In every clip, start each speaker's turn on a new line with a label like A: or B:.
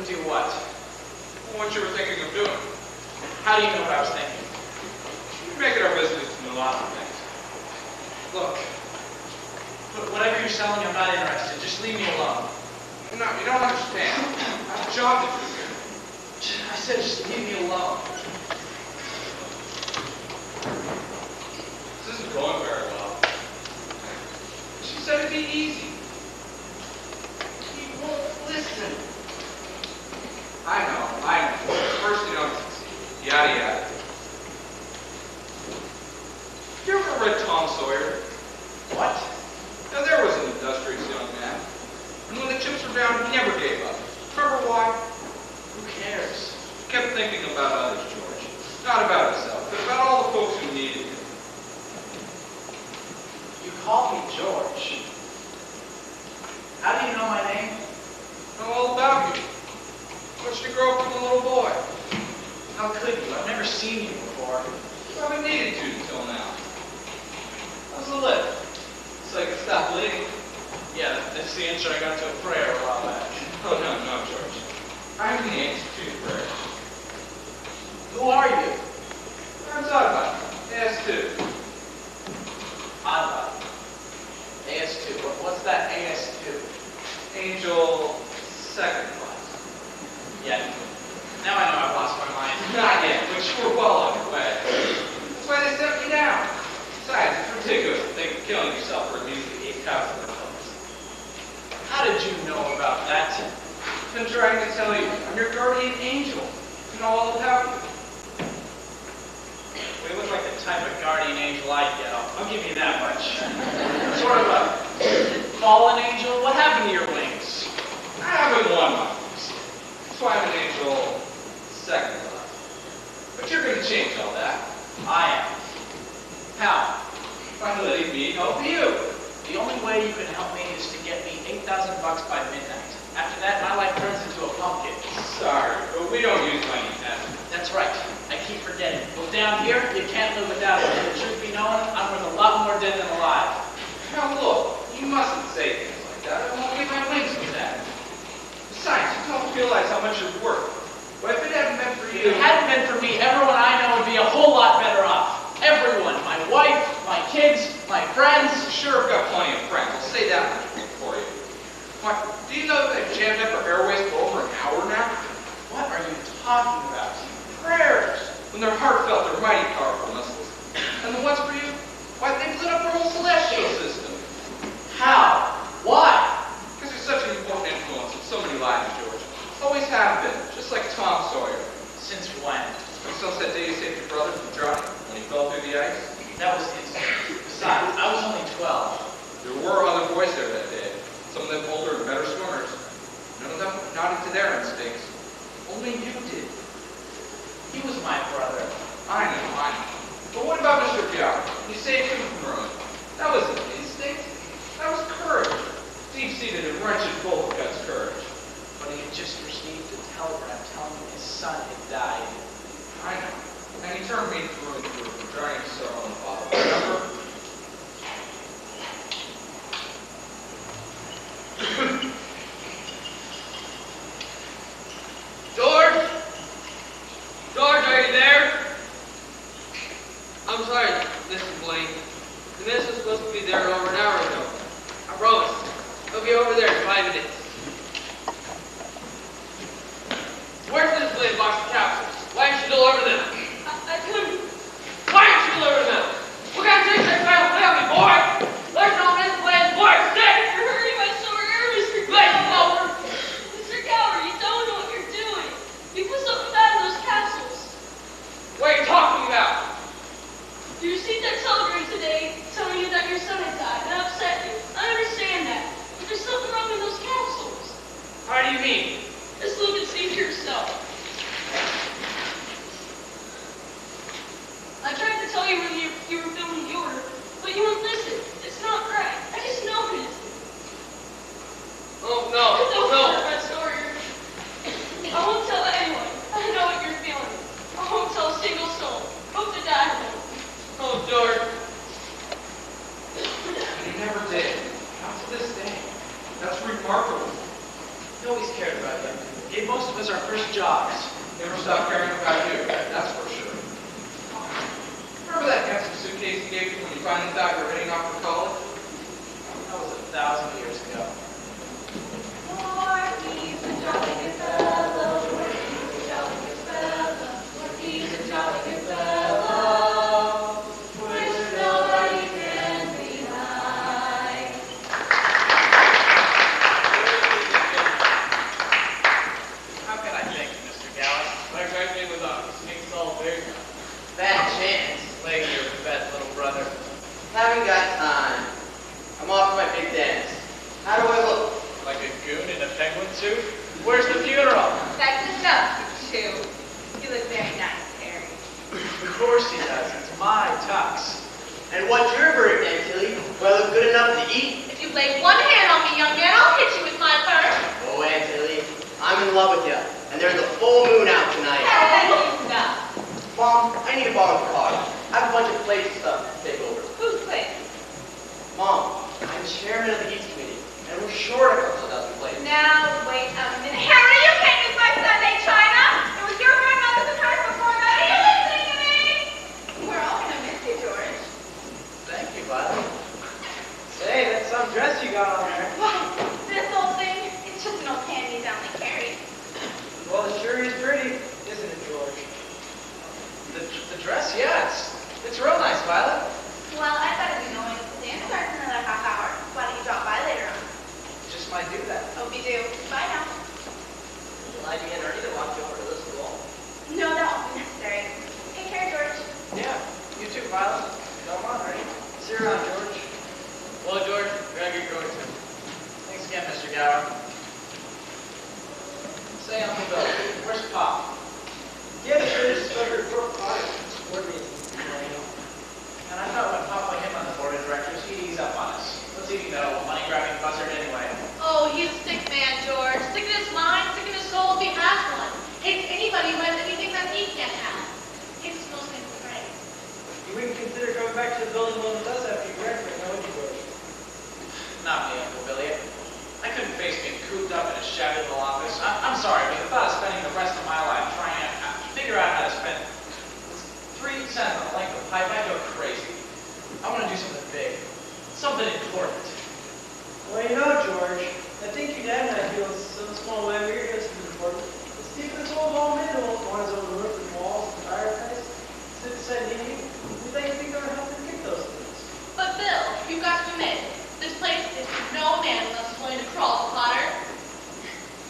A: do what?
B: Well, what you were thinking of doing.
A: How do you know what I was thinking?
B: You make it our business to know lots of things.
A: Look, whatever you're selling, I'm not interested. Just leave me alone.
B: No, you don't understand. I have a job to do here.
A: I said just leave me alone.
B: This isn't going very well. She said it'd be easy. He won't listen. I know. First you don't succeed. Yada yada. You ever read Tom Sawyer?
A: What?
B: Now there was an industrious young man. And when the chips were down, he never gave up. Remember why?
A: Who cares?
B: He kept thinking about others, George. Not about himself, but about all the folks who needed him.
A: You called me George. How do you know my name?
B: I know all about you. Watched you grow up from a little boy.
A: How could you? I've never seen you before.
B: You haven't needed to until now. How's the lip? So I can stop bleeding.
A: Yeah, that's the answer I got to a prayer a while back.
B: Oh, no, George. I'm the Institute of Prayer.
A: Who are you?
B: I'm Zodbot. AS2.
A: Oddbot. AS2. What's that AS2?
B: Angel second class.
A: Yeah. Now I know I've lost my mind.
B: Not yet, but you were well on your way. That's why they sent me down. Besides, it's ridiculous to think of killing yourself for amusing 8,000 dollars.
A: How did you know about that?
B: I've been trying to tell you. I'm your guardian angel. I know all about you.
A: We look like the type of guardian angel I'd get. I'll give you that much. Sort of a fallen angel. What happened to your wings?
B: I haven't won my wings. That's why I'm an angel second class. But you're going to change all that.
A: I am. How?
B: By letting me help you.
A: The only way you can help me is to get me 8,000 bucks by midnight. After that, my life turns into a pumpkin.
B: Sorry, but we don't use money then.
A: That's right. I keep forgetting. Well, down here, you can't live without it. And the truth be known, I'm worth a lot more dead than alive.
B: Now look, you mustn't say things like that. I won't get my wings with that. Besides, you don't realize how much you're worth. But if it hadn't been for
A: If
B: you...
A: it hadn't been for me, everyone I know would be a whole lot better off. Everyone. My wife, my kids, my friends.
B: Sure, I've got plenty of friends. I'll say that much for you. What, do you know that they've jammed up our airways for over an hour now?
A: What are you talking about?
B: Prayers. When they're heartfelt, they're mighty powerful missiles. And the ones for you? Why, they've lit up our whole celestial system.
A: How? Why?
B: Because you're such an important influence in so many lives, George. Always have been, just like Tom Sawyer.
A: Since when?
B: You still said that you saved your brother from drowning when he fell through the ice?
A: That was instant. Besides, I was only 12.
B: There were other boys there that day. Some of them older and better swimmers. None of them nodded to their instincts. Only you did.
A: He was my brother.
B: I know. But what about Mr. Piar? You saved him from ruin. That wasn't instinct. That was courage. Deep-seated and wretched full of guts courage.
A: But he had just received a telegram telling him his son had died.
B: I know. And he turned me through and through from drowning his own father. Remember?
C: George? George, are you there? I'm sorry, Mrs. Blaine. The miss was supposed to be there over an hour ago. I promise. He'll be over there in 5 minutes. Where's this Blaine box of capsules? Why didn't you deliver them?
D: I couldn't.
C: Why didn't you deliver them? What kind of things are you trying to tell me, boy? There's no Miss Blaine's boy sick!
D: You're hurting my sore ear, Mr.
C: Blake,
D: Cowher.
C: over!
D: Mr. Cowher, you don't know what you're doing. You put something bad in those capsules.
C: What are you talking about?
D: You received that telegram today telling you that your son had died. That upset you. I understand that. But there's something wrong with those capsules.
C: How do you mean?
D: Just look and see for yourself.
A: most of us our first jobs.
B: Never stop caring about you, that's for sure. Remember that handsome suitcase he gave you when you finally thought you were heading off for college?
A: That was 1,000 years ago.
D: He's a jolly good fellow. He's a jolly good fellow. He's a jolly good fellow. Which nobody can deny.
A: How can I thank you, Mr. Gallus?
C: My great name was King Saul Big.
E: Bad chance.
C: Laying your fat little brother.
E: Haven't got time. I'm off to my big dance. How do I look?
A: Like a goon in a penguin suit? Where's the funeral?
F: That's the stuff, too. You look very nice, Harry.
A: Of course he does. It's my tux.
E: And what's your verdict, Aunt Tilly? Do I look good enough to eat?
F: If you lay one hand on me, young man, I'll hit you with my purse.
E: Oh, Aunt Tilly, I'm in love with you. And there's a full moon out tonight.
F: Enough.
E: Mom, I need to borrow a car. I have a bunch of plates and stuff to take over.
F: Who's playing?
E: Mom, I'm chairman of the Eats Committee, and we're short a couple of dozen plates.
F: Now, wait a minute. Harry, you can't use my Sunday china. It was your grandmother's purse before that. Are you listening to me? We're all going to miss you, George.
A: Thank you, Violet. Say, that's some dress you got on there.
F: Why, this whole thing, it's just an old hand-me-down like Harry.
A: Well, it sure is pretty, isn't it, George? The dress, yeah, it's real nice, Violet.
F: Well, I thought it'd be going to the dance starts in another half hour. Why don't you drop by later on?
A: Just might do that.
F: Hope you do. Bye now.
E: Will I be in early to walk you over to the school?
F: No, that won't be necessary. Take care, George.
A: Yeah, you too, Violet. Come on, ready? See you around, George.
C: Well, George, grab your coat, too.
A: Thanks again, Mr. Gower. Say, Uncle Bill, where's Pop?
G: Yeah, sure, just over to Brook Park. Board meeting.
A: And I thought when Pop put him on the board of directors, he'd ease up on us. What's he know? Money-grabbing buzzard anyway.
D: Oh, he's a sick man, George. Sick in his mind, sick in his soul if he has one. Hates anybody who has anything that he can't have. Hates most things with praise.
G: You wouldn't consider coming back to the building alone with us after you graduate, now would you, George?
A: Not me, Uncle Billy. I couldn't face being cooped up in a shabby little office. I'm sorry, but the thought of spending the rest of my life trying to figure out how to spend 3 cents on a length of pipe, I'd go crazy. I want to do something big. Something important.
G: Well, you know, George, I think your dad and I feel in some small way we're doing something important. Let's keep this old home in, old ones over the roof and walls and fireplace. Sit beside you. We think we can help him get those things.
D: But Bill, you've got to admit, this place is for no man unless he's willing to crawl, Potter.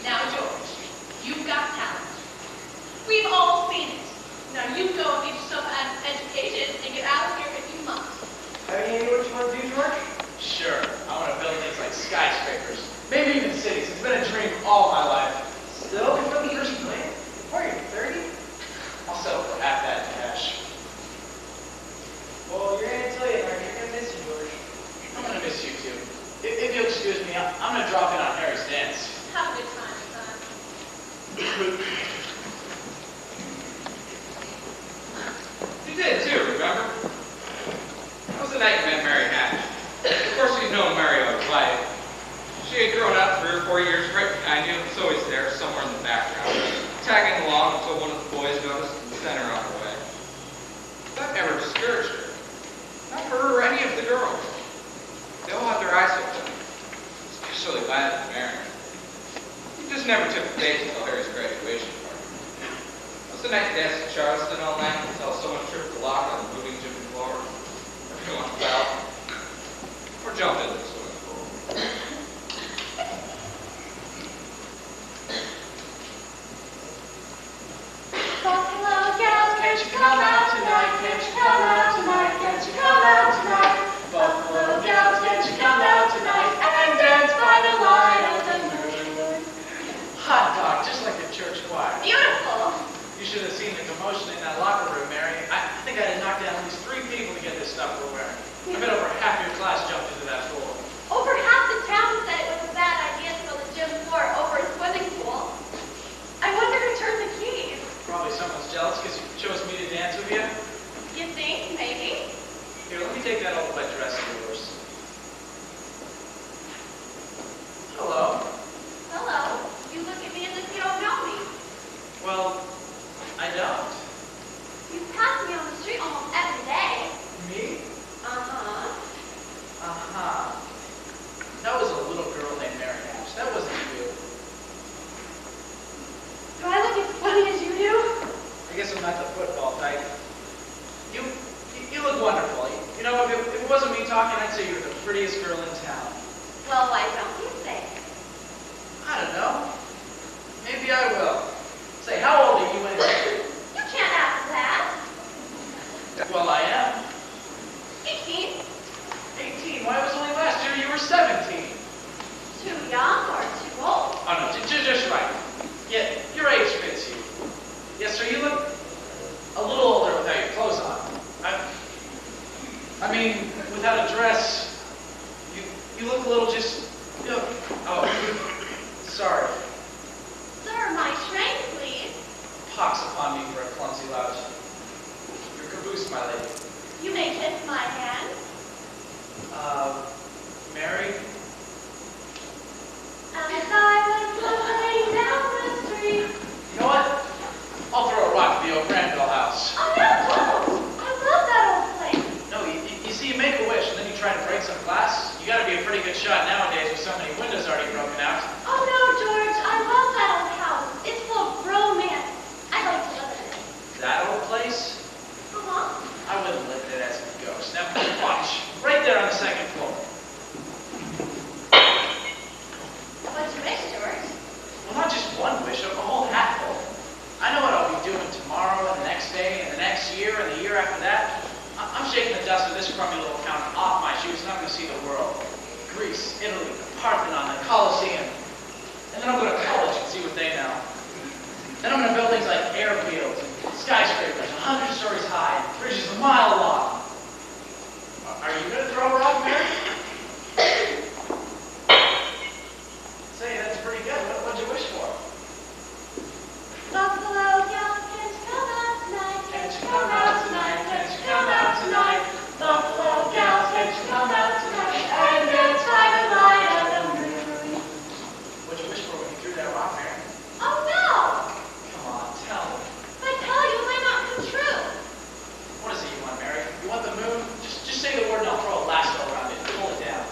D: Now, George, you've got talent. We've all seen it. Now you go and get yourself an education and get out of here if you must.
G: Have any idea what you want to do, George?
A: Sure, I want to build things like skyscrapers. Maybe even cities. It's been a dream all my life.
G: Still, before the first plan? Before you're 30?
A: I'll settle for half that in cash.
G: Well, you're going to tell you, Mark, you're going to miss you, George.
A: I'm going to miss you too. If you'll excuse me, I'm going to drop in on Harry's dance.
D: Have a good time, son.
B: You did too, remember? That was the night you met Mary Hatch. Of course you'd known Mary all your life. She had grown up 3 or 4 years right behind you, was always there, somewhere in the background, tagging along until one of the boys noticed and sent her on her way. That never discouraged her. Not her or any of the girls. They all had their eyes open, especially Violet and Mary. You just never took the date until Harry's graduation party. That was the night you danced in Charleston all night until someone tripped the lock on the moving gym floor. Everyone fell. Or jumped into the swimming pool.
D: Buffalo gals, can't you come out tonight? Can't you come out tonight? Can't you come out tonight? Buffalo gals, can't you come out tonight and dance by the light of the moon?
A: Hot dog, just like the church choir.
F: Beautiful.
A: You should have seen the commotion in that locker room, Mary. I think I had to knock down at least 3 people to get this stuff we're wearing. I bet over half your class jumped into that pool.
D: Over half the town said it was a bad idea to fill the gym floor over a swimming pool. I wonder who turned the keys.
A: Probably someone's jealous because you chose me to dance with you.
D: You think? Maybe.
A: Here, let me take that old wet dress of yours. Hello.
D: Hello. You look at me as if you don't know me.
A: criticism at the football type. You look wonderful. You know, if it wasn't me talking, I'd say you're the prettiest girl in town.
F: Well, why don't you say it?
A: I don't know. Maybe I will. Say, how old are you anyway?
F: You can't ask that.
A: Well, I am.
F: 18.
A: 18. Why, it was only last year you were 17.
F: Too young or too old?
A: Oh, no, just right. Yeah, your age fits you. Yes, sir, you look a little older without your clothes on. I mean, without a dress, you look a little just, you know, oh, sorry.
F: Sir, my train, please.
A: Pox upon me for a clumsy lout. Your caboose, my lady.
F: You may kiss my hand.
A: Mary?
F: As I was going down the street.
A: You know what? I'll throw a rock at the old Granville house.
F: Oh, no, don't. I love that old place.
A: No, you see, you make a wish, and then you try to break some glass. You gotta be a pretty good shot nowadays with so many windows already broken out.
F: Oh, no, George. I love that old house. It's full of romance. I'd like to live in it.
A: That old place?
F: Uh-huh.
A: I wouldn't live in it as a ghost. Now, watch. Right there on the second floor.
F: What's your wish, George?
A: Well, not just one wish, a whole hatful. I know what I'll be doing tomorrow and the next day and the next year and the year after that. I'm shaking the dust of this crummy little town off my shoes and I'm going to see the world. Greece, Italy, the Parthenon, the Colosseum. And then I'll go to college and see what they know. Then I'm going to build things like airfields and skyscrapers 100 stories high and bridges a mile long. Are you going to throw a rock, Mary? Say, that's pretty good. What'd you wish for?
F: Buffalo Gals, can't you come out tonight?
A: Can't you come out tonight? Can't you come out tonight?
F: Buffalo Gals, can't you come out tonight? And dance by the light of the moon.
A: What'd you wish for when you threw that rock, Mary?
F: Oh, no.
A: Come on, tell me.
F: If I tell you, it might not come true.
A: What is it you want, Mary? You want the moon? Just say the word and I'll throw a lasso around it and pull it down.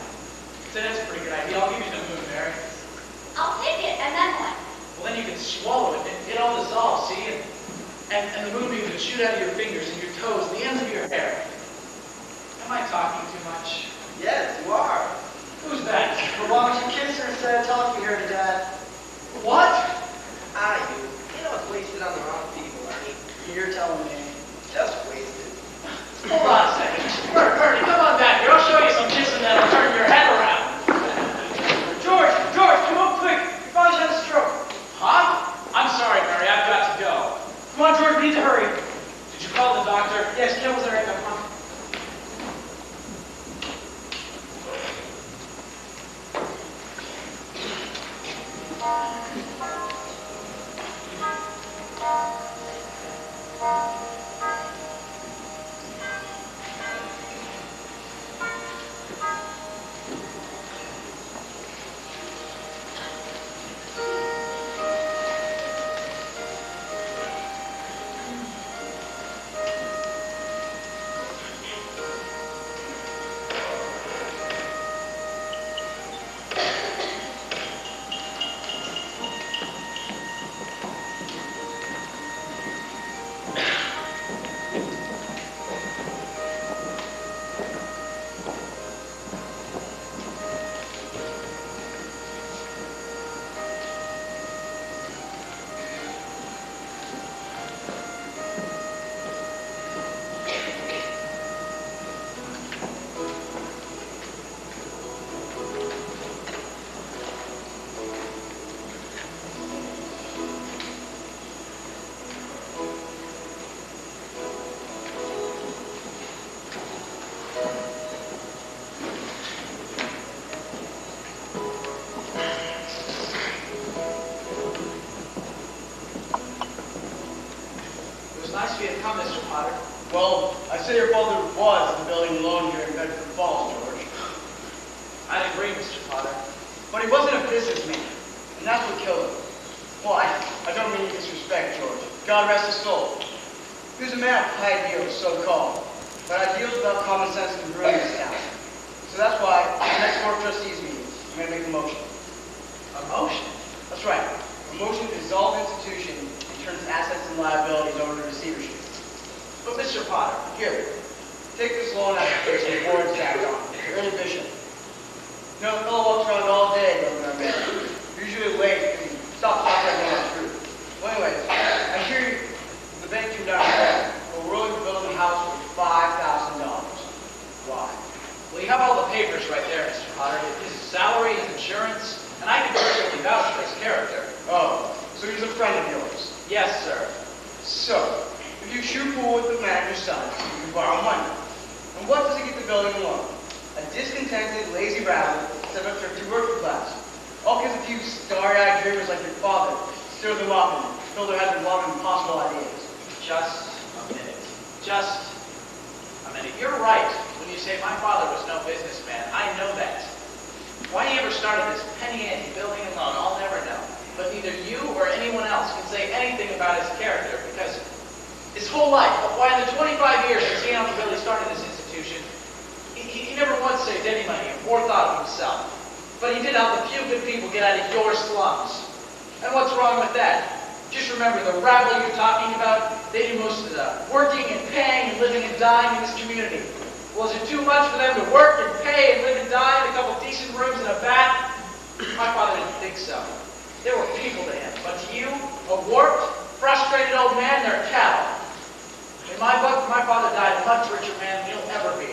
A: Say, that's a pretty good idea. I'll give you the moon, Mary.
F: I'll take it, and then what?
A: Well, then you can swallow it and it all dissolves, see? And the moonbeam can shoot out of your fingers and your toes and the ends of your hair. Am I talking too much?
E: Yes, you are.
A: Who's that?
E: Well, why don't you kiss her instead of talking to her to Dad?
A: What?
E: You. You know it's wasted on the wrong people, Ernie.
G: You're telling me.
E: Just wasted.
A: Hold on a second. Ernie, come on back here. I'll show you some kissing that'll turn your head around.
G: George, come up quick. Your father's had a stroke.
A: Huh? I'm sorry, Mary. I've got to go.
G: Come on, George, we need to hurry.
A: Did you call the doctor?
G: Yes, Kevin's there right now. Come on.
A: Nice of you to come, Mr. Potter.
G: Well, I say your father was the building loan here in Bedford Falls, George.
A: I'd agree, Mr. Potter.
G: But he wasn't a businessman, and that's what killed him. Well, I don't mean disrespect, George. God rest his soul. He was a man of high ideals, so-called. But ideals without common sense can ruin this town. So that's why, at the next Board of Trustees meeting, I'm going to make a motion.
A: A motion?
G: That's right. A motion to dissolve the institution and turn its assets and liabilities over to receivership.
A: Mr. Potter.
E: Here, take this loan application before it's tacked on. Ernie Bishop. You know, the fellow walks around all day looking at man. Usually late because he stops talking to the truth. Well, anyways, I hear the bank came down here. We're willing to build a house for $5,000. Why?
A: Well, you have all the papers right there, Mr. Potter. His salary, his insurance, and I can personally vouch for his character.
E: Oh, so he's a friend of yours.
A: Yes, sir.
E: So, if you shoot pool with the manager's son, you can borrow money. And what does he get the building loan? A discontented, lazy rabble set up to working class. All because a few starry-eyed dreamers like your father stir them up and fill their heads with love and impossible ideas.
A: Just a minute. Just a minute. You're right when you say my father was no businessman. I know that. Why he ever started this penny-ante building and loan, I'll never know. But neither you or anyone else can say anything about his character because his whole life, why in the 25 years since he and Uncle Billy started this institution, he never once saved any money or thought of himself. But he did help a few good people get out of your slums. And what's wrong with that? Just remember, the rabble you're talking about, they do most of the working and paying and living and dying in this community. Was it too much for them to work and pay and live and die in a couple decent rooms and a bath? My father didn't think so. There were people to him, but to you, a warped, frustrated old man, they're cattle. In my book, my father died a much richer man than you'll ever be.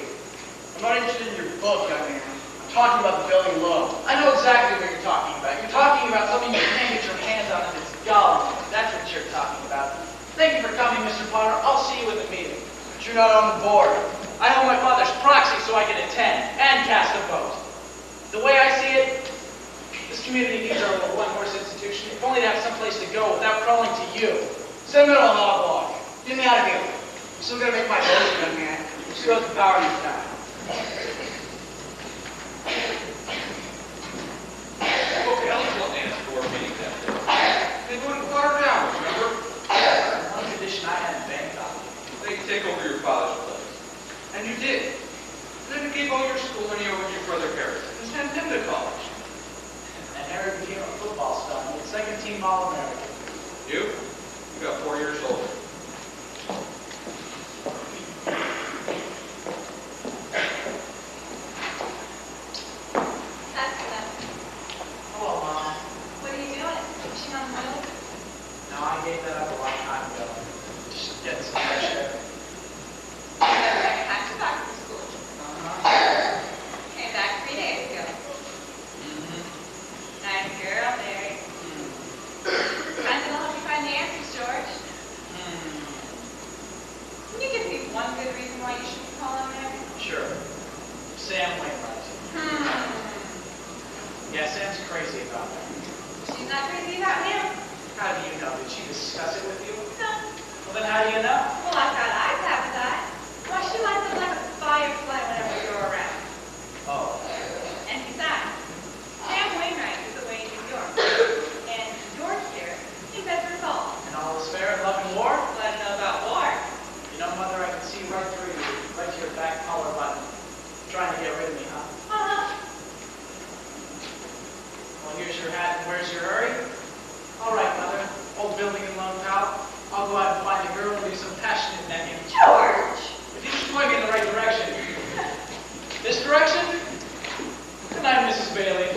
E: I'm not interested in your book, young man. I'm talking about the building loan.
A: I know exactly what you're talking about. You're talking about something you can't get your hands on and it's dull. That's what you're talking about. Thank you for coming, Mr. Potter. I'll see you at the meeting.
E: But you're not on the board.
A: I hold my father's proxy so I can attend and cast a vote. The way I see it, this community needs our little one-horse institution, if only to have some place to go without crawling to you.
E: Send me to a hog walk. Get me out of here. I'm still gonna make my motion, young man. You still have the power this time.
B: Okay, I was wanting to ask for a meeting that day. They voted Potter down, remember?
A: One condition I hadn't banked on.
B: They could take over your father's place. And you did. Then you gave all your school money over to your brother Harris and sent him to college.
A: And Harry became a football star, made second team All-American.
B: You got 4 years older.
F: That's enough.
A: Hello, Mom.
F: What are you doing? Pushing on the road?
A: No, I gave that up a long time ago. Just getting some fresh air.
F: You better get your back to back to school.
A: Uh-huh.
F: Came back 3 days ago. Nice girl, Mary. I'm gonna help you find the answers, George. Can you give me one good reason why you shouldn't call him Mary?
A: Sure. Sam Wainwright. Yeah, Sam's crazy about that.
F: She's not crazy about him.
A: How do you know? Did she discuss it with you?
F: No.
A: Well, then how do you know?
F: Well, I've got eyes, haven't I? Why, she lights up like a firefly whenever you're around.
A: Oh.
F: And besides, Sam Wainwright is away in New York. And George here in Bedford Falls.
A: And all is fair in love and war?
F: Let him know about war.
A: You know, Mother, I can see right through you, right to your back collar button. Trying to get rid of me, huh? Well, here's your hat, and where's your hurry? All right, Mother. Old building and loan pal. I'll go out and find a girl and do some passionate necking.
F: George!
A: If you just point me in the right direction. This direction? Good night, Mrs. Bailey.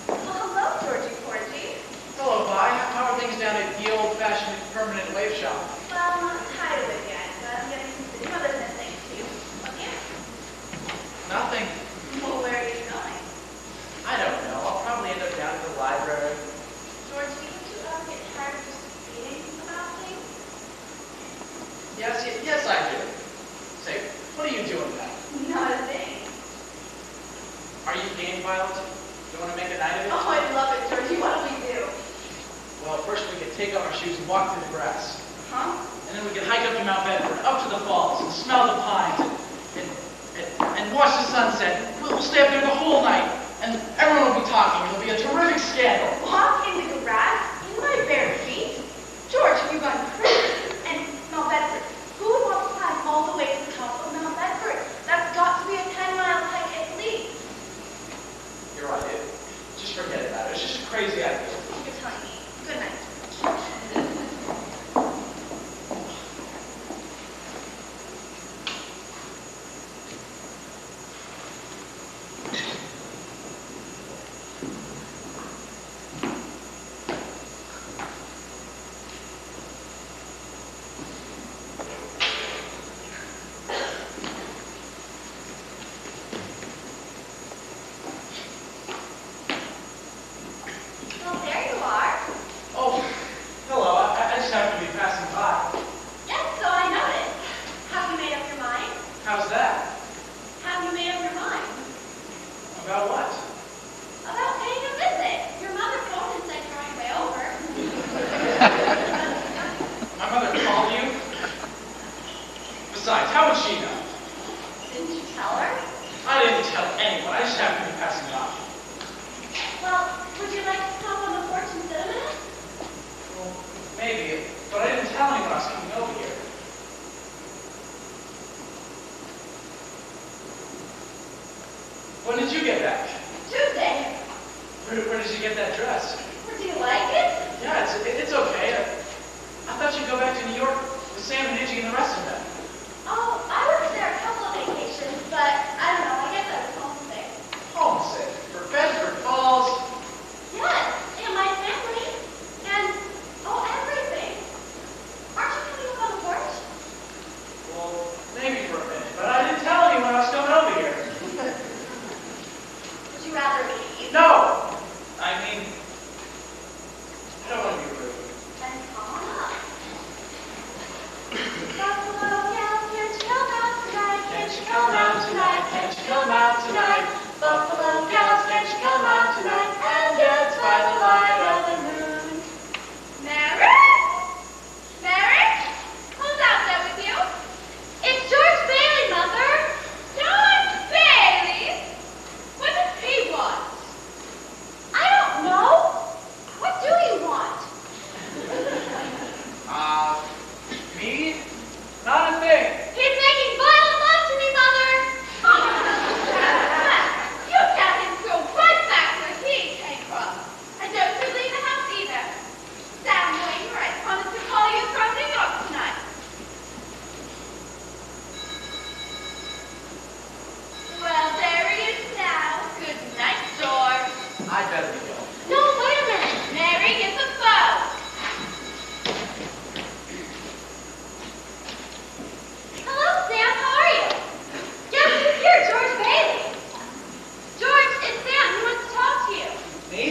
F: Well, hello, Georgie Porgy.
A: Hello, Vi. How are things down at the old-fashioned permanent wave shop?
F: Well, I'm not tired of it yet, but I'm getting some city business things too. Okay.
A: Nothing.
F: Well, where are you going?
A: I don't know. I'll probably end up down at the library.
F: George, do you get tired of just reading about things?
A: Yes, I do. Say, what are you doing now?
F: Not a thing.
A: Are you game, Violet? You want to make a night of it?
F: Oh, I love it, Georgie. What do we do?
A: Well, first we can take off our shoes and walk through the grass.
F: Huh?
A: And then we can hike up to Mount Bedford, up to the falls, and smell the pines, and watch the sunset. We'll stay up there the whole night, and everyone will be talking. It'll be a terrific scandal.
F: Walk in the grass in my bare feet? George, have you gone crazy? And Mount Bedford. Who would want to climb all the way to the top of Mount Bedford? That's got to be a 10-mile hike at least.
A: You're right, dude. Just forget about it. It's just a crazy idea.
F: You're telling me. Good night.
A: I was coming over here. When did you get back?
F: Tuesday.
A: Where did you get that dress?
F: Do you like it?
A: Yeah, it's okay. I thought you'd go back to New York with Sam and Angie and the rest of them.
F: Oh, I was there a couple of vacations, but I don't know. I guess I was homesick.
A: Homesick for Bedford Falls.
F: Yes, and my family, and everything. Aren't you coming up on the porch?
A: Well, maybe for a minute, but I didn't tell you when I was coming over here.
F: Would you rather leave?
A: No! I mean, I don't want to be rude.
F: Then come on up. Buffalo cows, can't you come out tonight? Can't you come out tonight? Can't you come out tonight? Buffalo cows, can't you come out tonight? And dance by the light of the moon. Mary? Mary? Who's out there with you? It's George Bailey, Mother. George Bailey? What does he want? I don't know. What do you want?
A: Me? Not a thing.
F: He's making violent love to me, Mother. You tell him to go right back where he came from. And don't you leave the house either. Sam Wainwright promised to call you from New York tonight. Well, there he is now. Good night, George.
A: I'd better be going.
F: No, wait a minute. Mary, get the phone. Hello, Sam. How are you? Guess who's here? George Bailey. George, it's Sam. He wants to talk to you.
A: Me?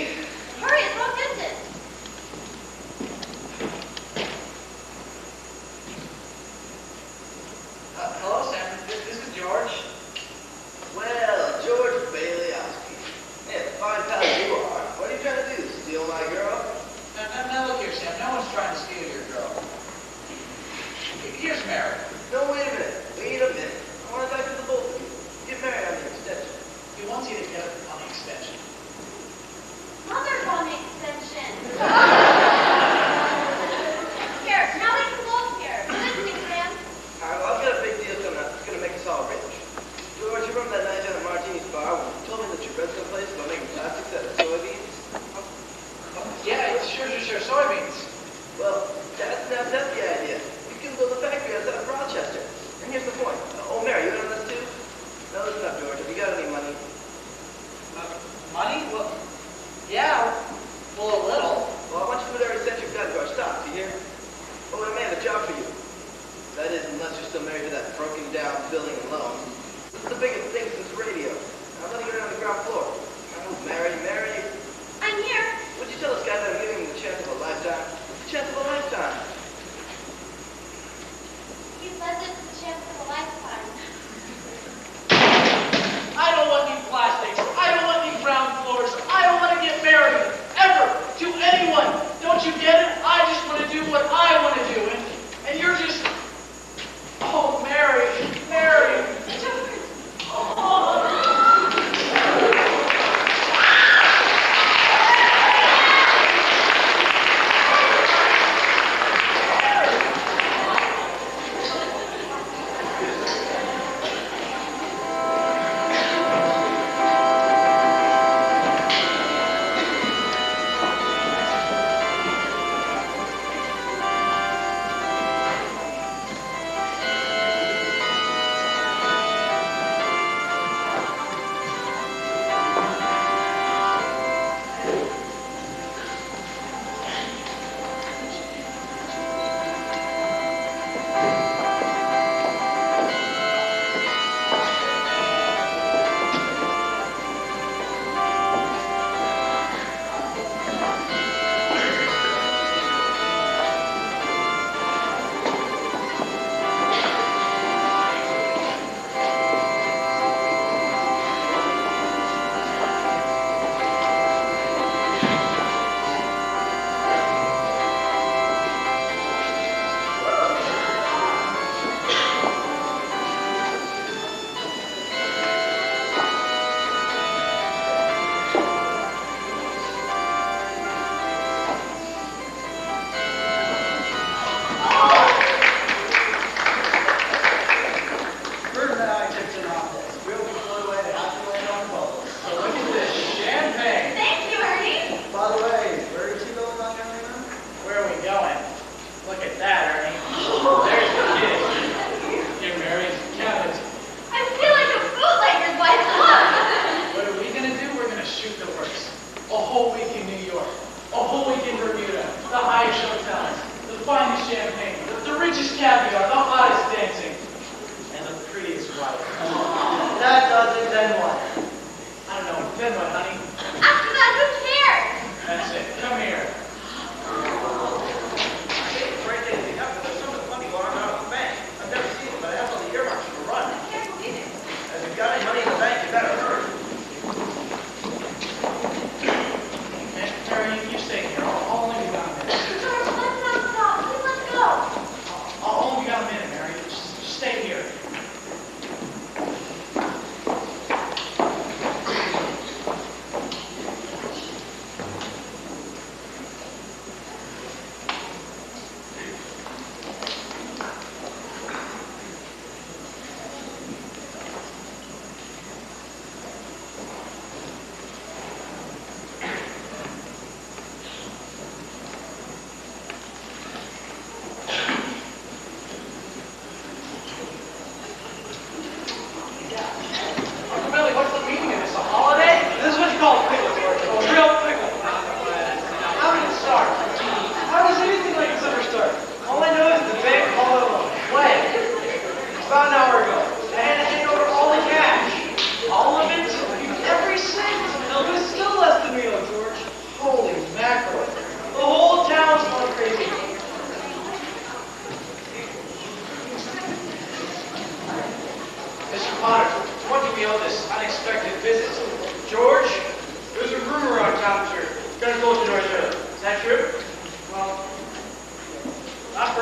F: Hurry, it's long distance.
A: Hello, Sam. This is George.
H: Well, George Baileyowski. Yeah, fine pal you are. What are you trying to do? Steal my girl?
A: Now look here, Sam. No one's trying to steal your girl. Here's Mary.
H: No, wait a minute. Wait a minute. I want to talk to the both of you. Get married on the extension.
A: He wants you to get up on the extension.
F: Mother's on the extension. Here, now we can both here. Listening, Sam.
H: All right, well, I've got a big deal coming up. It's going to make us all rich. George, you remember that night down at Martini's bar when you told me that your rental place was making plastics out of soybeans?
A: Yeah, sure. Soybeans.
H: Well, that's the idea. We can build a factory outside of Rochester. And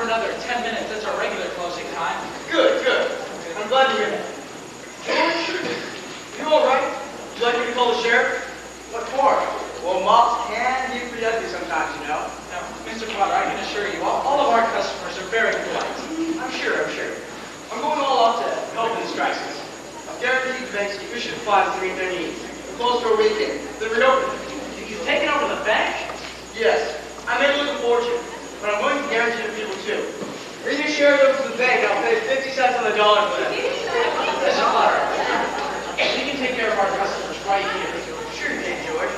A: another 10 minutes. That's our regular closing time.
E: Good, good. I'm glad to hear that. George, you all right? Would you like me to call the sheriff? What for? Well, mops can be pretty ugly sometimes, you know.
A: Now, Mr. Potter, I can assure you, all of our customers are very polite.
E: I'm sure. I'm going all out to help in this crisis. I've guaranteed the bank sufficient funds to meet their needs. We're closed for a weekend. Then reopen.
A: You've taken over the bank?
E: Yes, I may lose a fortune, but I'm willing to guarantee the people too. Bring your share of them to the bank, I'll pay 50 cents on the dollar for them.
A: Mr. Potter, we can take care of our customers right here.
E: Sure you can, George.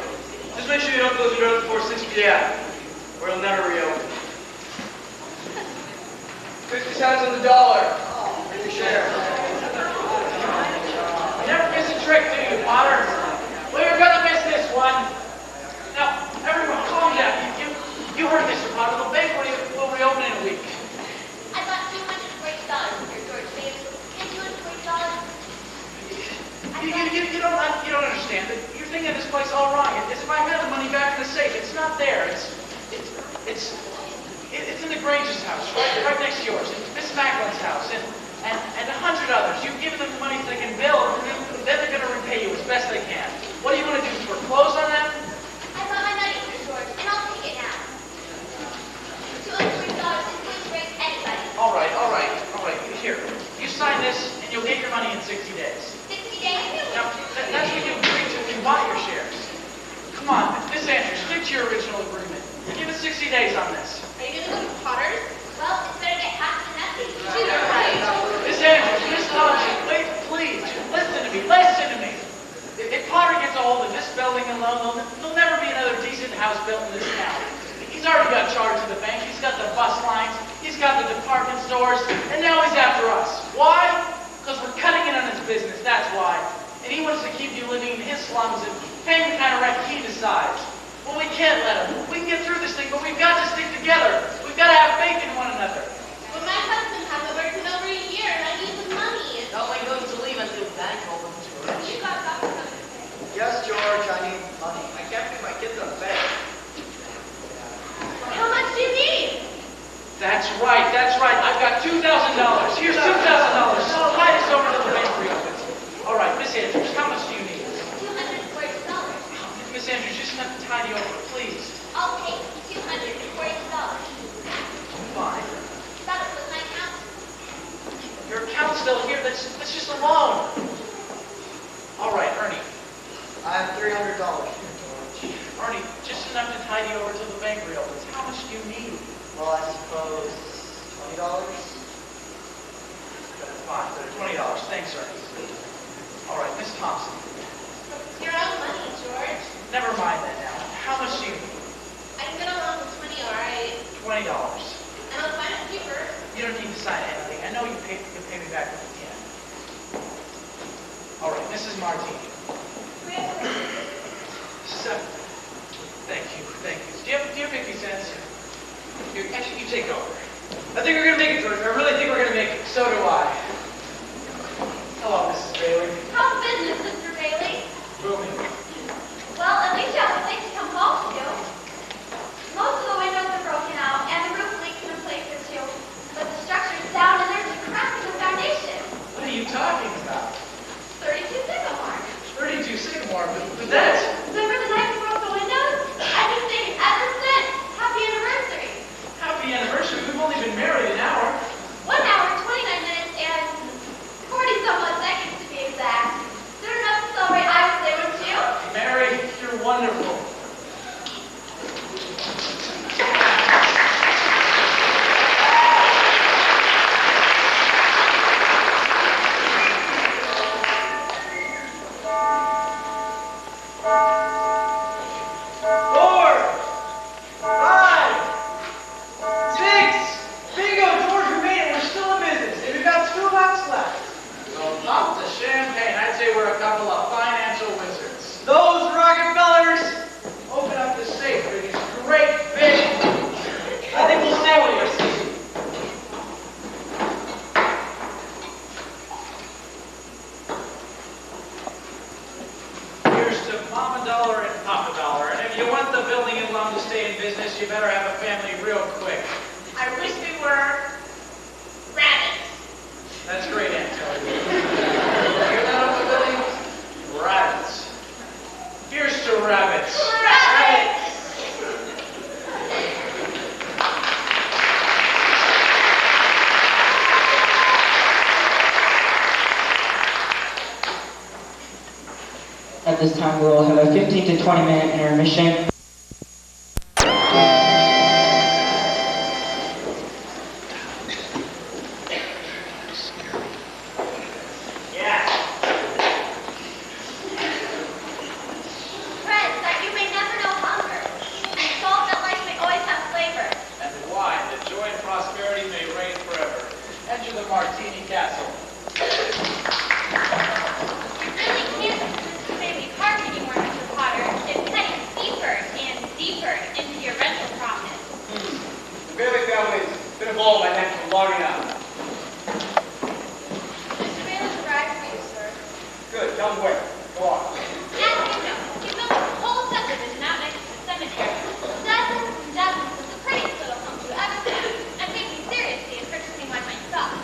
E: Just make sure you don't close your doors before 6 p.m. or it'll never reopen. 50 cents on the dollar. Bring your share.
A: You never miss a trick, do you, Potter? Well, you're gonna miss this one. Now, everyone, calm down. You heard Mr. Potter. The bank will reopen in a week.
F: I got $240 here, George. Babe. $240?
A: You don't understand. You're thinking of this place all wrong. It's if I had the money back in the safe. It's not there. It's in the Grange's house, right next to yours. And Miss Macklin's house, and 100 others. You've given them the money so they can build, and then they're going to repay you as best they can. What do you want to do? Foreclose on them?
F: I got my money here, George, and I'll take it now. $240 isn't going to break anybody.
A: All right. Here, you sign this, and you'll get your money in 60 days.
F: 60 days?
A: Now, that's what you agreed to when you bought your shares. Come on, Miss Andrews, stick to your original agreement. Give us 60 days on this.
F: Are you going to go to Potter's? Well, it's better get half than nothing. She's right.
A: Miss Andrews, Miss Thompson, wait, please, listen to me. If Potter gets a hold of this building alone, there'll never be another decent house built in this town. He's already got charge of the bank, he's got the bus lines, he's got the department stores, and now he's after us. Why? Because we're cutting in on his business, that's why. And he wants to keep you living in his slums and paying the kind of rent he decides. Well, we can't let him. We can get through this thing, but we've got to stick together. We've got to have faith in one another.
F: But my husband hasn't worked in over a year, and I need the money.
C: How am I going to leave until the bank opens, George?
F: You got something to say.
H: Yes, George, I need money. I can't pay my kids on the bank.
F: How much do you need?
A: That's right. I've got $2,000. Here's $2,000. Tide us over till the bank reopens. All right, Miss Andrews, how much do you need?
F: $240.
A: Miss Andrews, just enough to tide you over, please.
F: I'll take $240.
A: Fine.
F: That was with my account.
A: Your account's still here. That's just a loan. All right, Ernie.
H: I have $300.
A: Ernie, just enough to tide you over till the bank reopens. How much do you need?
H: Well, I suppose $20.
A: Fine, $20. Thanks, Ernie. All right, Miss Thompson.
F: Your own money, George.
A: Never mind that now. How much do you need?
F: I can get a loan for $20, all right?
A: $20.
F: And I'll sign a paper.
A: You don't need to sign anything. I know you'll pay me back when you can. All right, Mrs. Martini. Thank you. Do you have 50 cents? Actually, you take over. I think we're going to make it, George. I really think we're going to make it. So do I. Hello, Mrs. Bailey.
F: How's business, Mr. Bailey?
A: Booming.
F: Well, at least you have a place to come home to. Most of the windows are broken out, and the roof leaks in a place or two. But the structure's down, and there's a crack in the foundation.
A: What are you talking about?
F: 32 Sycamore.
A: 32 Sycamore, but that's...
F: Remember the night we broke the windows? I've been thinking ever since. Happy anniversary.
A: Happy anniversary. We've only been married an hour.
F: 1 hour, 29 minutes, and 40-some-odd seconds to be exact. Soon enough to celebrate, I would say, wouldn't you?
A: Mary, you're wonderful.
D: I wish we were.
I: At this time, we will have a 15 to 20 minute intermission.
F: Bread that you may never know hunger, and salt that life may always have flavor.
A: And wine that joy and prosperity may reign forever. Enter the Martini Castle.
F: You really can't say me park anymore, Mr. Potter. It's heading deeper and deeper into your rental profit.
E: The Bailey family's been involved in my neck for long enough.
F: Mr. Bailey's arrived for you, sir.
E: Good, tell me where. Go on.
F: As you know, he built a whole subdivision out next to the cemetery. Dozens and dozens of the prettiest little homes you ever found, and think me seriously in purchasing one myself.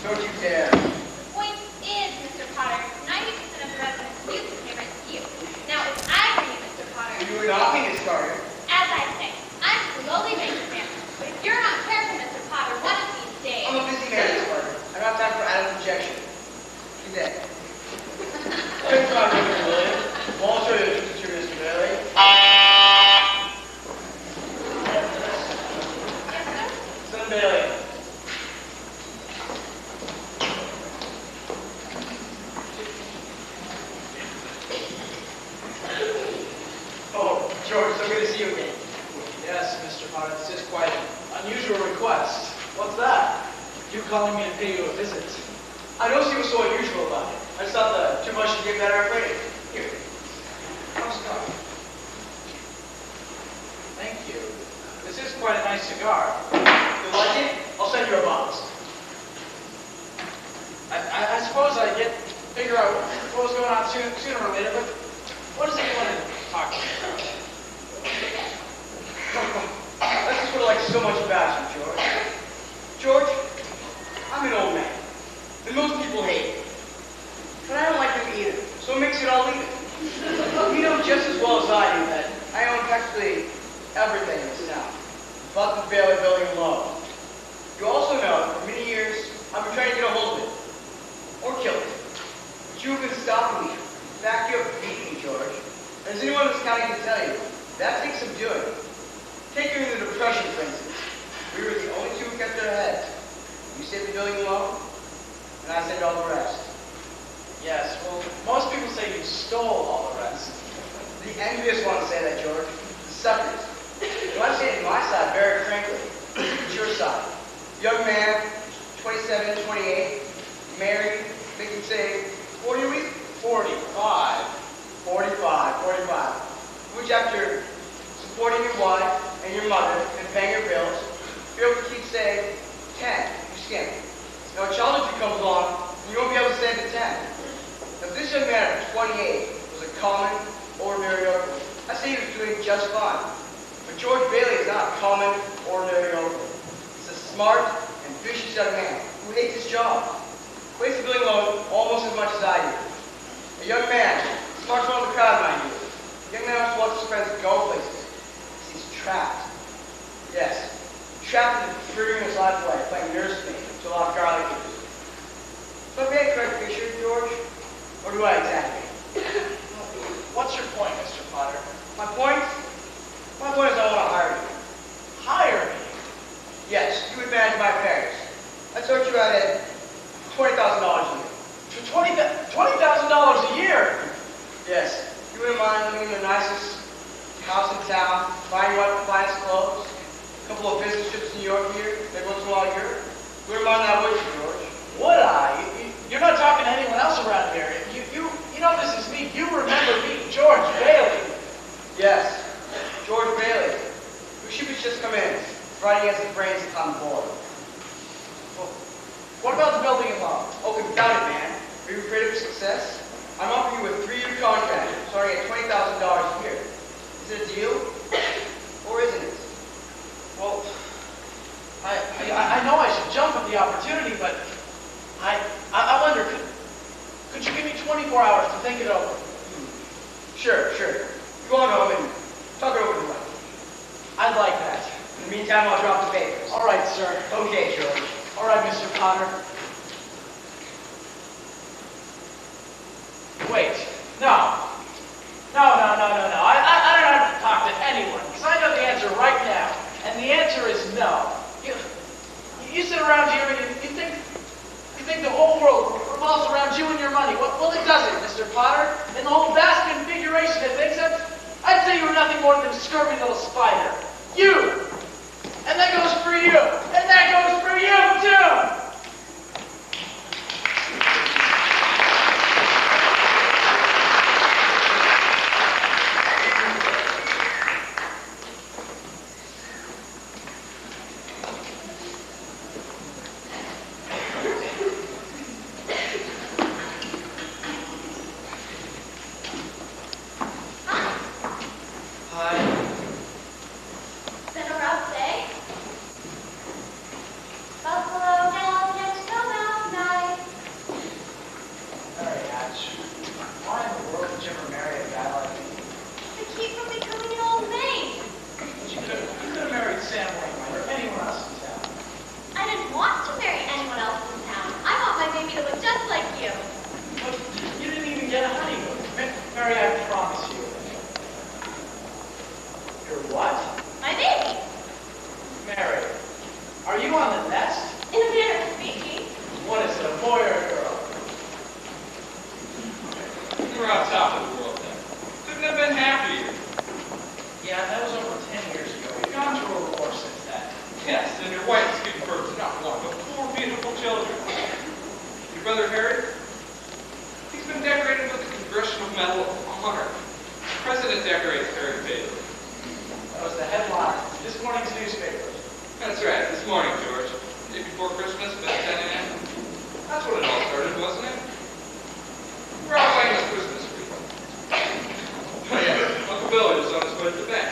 E: Don't you dare.
F: The point is, Mr. Potter, 90% of the residents use the payment to you. Now, if I were you, Mr. Potter,
E: You were not being started.
F: as I say, I'm slowly making family. But if you're not careful, Mr. Potter, one of these days...
E: I'm a busy man, Miss Carter. I don't have time for Adam's objection. Good day. Thanks for not Mr. William. Walter to Mr. Bailey.
F: Yes, sir?
E: Son Bailey. Oh, George, so good to see you again.
A: Yes, Mr. Potter, this is quite an unusual request. What's that? You calling me to pay you a visit?
E: I don't see what's so unusual about it. I just thought the too much to give better afraid. Here. Have a cigar.
A: Thank you. This is quite a nice cigar.
E: You like it? I'll send you a box.
A: I suppose I get figure out what was going on sooner or later, but what does he want to talk to me about?
E: That's just what I like so much about you, George. George, I'm an old man, and most people hate me. But I don't like them either, so it makes it all even. You know just as well as I do that I own practically everything in this town, but the Bailey building alone. You also know that for many years I've been trying to get a hold of it, or kill it. But you've been stopping me. In fact, you have beaten me, George. As anyone in this county can tell you, that takes some doing. Take during the Depression, for instance. We were the only two who kept their heads. You saved the building alone, and I saved all the rest.
A: Yes, well, most people say you stole all the rest.
E: The envious ones say that, George. The suckers. Well, I'm saying my side, very frankly. It's your side. Young man, 27, 28, married, they can say 40 a week?
A: 45.
E: 45. Which after supporting your wife and your mother and paying your bills, you're able to keep saying 10, you skim. Now a child if you comes along, you won't be able to save the 10. If this young man at 28 was a common, ordinary yokel, I say he was doing just fine. But George Bailey is not a common, ordinary yokel. He's a smart and vicious young man who hates his job. Plays the building loan almost as much as I do. A young man, smartest one of the crowd, mind you. A young man wants to watch his friends go places. He's trapped. Yes, trapped in the freedom of his life away, playing nursemaid to a lot of garlic eaters. So I paint a correct picture, George? Or do I exaggerate?
A: What's your point, Mr. Potter?
E: My point? My point is I want to hire you.
A: Hire me.
E: Yes, you would manage my affairs. I sort you out at $20,000 a year.
A: For $20,000 a year?
E: Yes, you wouldn't mind living in the nicest house in town, buying you up the finest clothes, a couple of business trips to New York here, maybe once in a while Europe. You wouldn't mind that, would you, George?
A: Would I? You're not talking to anyone else around here. You know this is me. You remember me, George Bailey.
E: Yes, George Bailey. Who should be just come in, riding as the brains on board.
A: Well, what about the building and loan?
E: Oh, confound it, man. Are you afraid of success? I'm offering you a 3-year contract, starting at $20,000 a year. Is it a deal? Or isn't it?
A: Well, I know I should jump at the opportunity, but I wonder, could you give me 24 hours to think it over?
E: Sure. Go on home and talk it over with your wife.
A: I'd like that.
E: In the meantime, I'll drop the papers.
A: All right, sir.
E: Okay, George.
A: All right, Mr. Potter. Wait. No. think the whole world revolves around you and your money. Well, it doesn't, Mr. Potter. In the whole vast configuration of things, I'd say you're nothing more than a scurvy little spider. You! And that goes for you! And that goes for you, too!
F: Been a rough day? Buffalo Bill gets come out night.
A: Mary Hatch, why in the world did you ever marry a guy like me?
F: To keep from becoming an old maid.
A: But you could have married Sam Wainwright or anyone else in town.
F: I didn't want to marry anyone else in town. I want my baby to look just like you.
A: But you didn't even get a honeymoon. Mary, I promise you. You're what?
F: My baby.
A: Mary, are you on the nest?
F: In a manner of speaking.
A: What is it, a boy or a girl?
B: You were on top of the world then. Couldn't have been happier.
A: Yeah, that was over 10 years ago. We've gone through a war since then.
B: Yes, and your wife has given birth to not one, but 4 beautiful children. Your brother Harry? He's been decorated with the Congressional Medal of Honor. The President decorates Harry Bailey.
A: That was the headline of this morning's newspaper.
B: That's right, this morning, George. Day before Christmas, about 10 a.m. That's when it all started, wasn't it? We're all playing this Christmas tree. Oh yeah, Uncle Billy was on his way to the bank.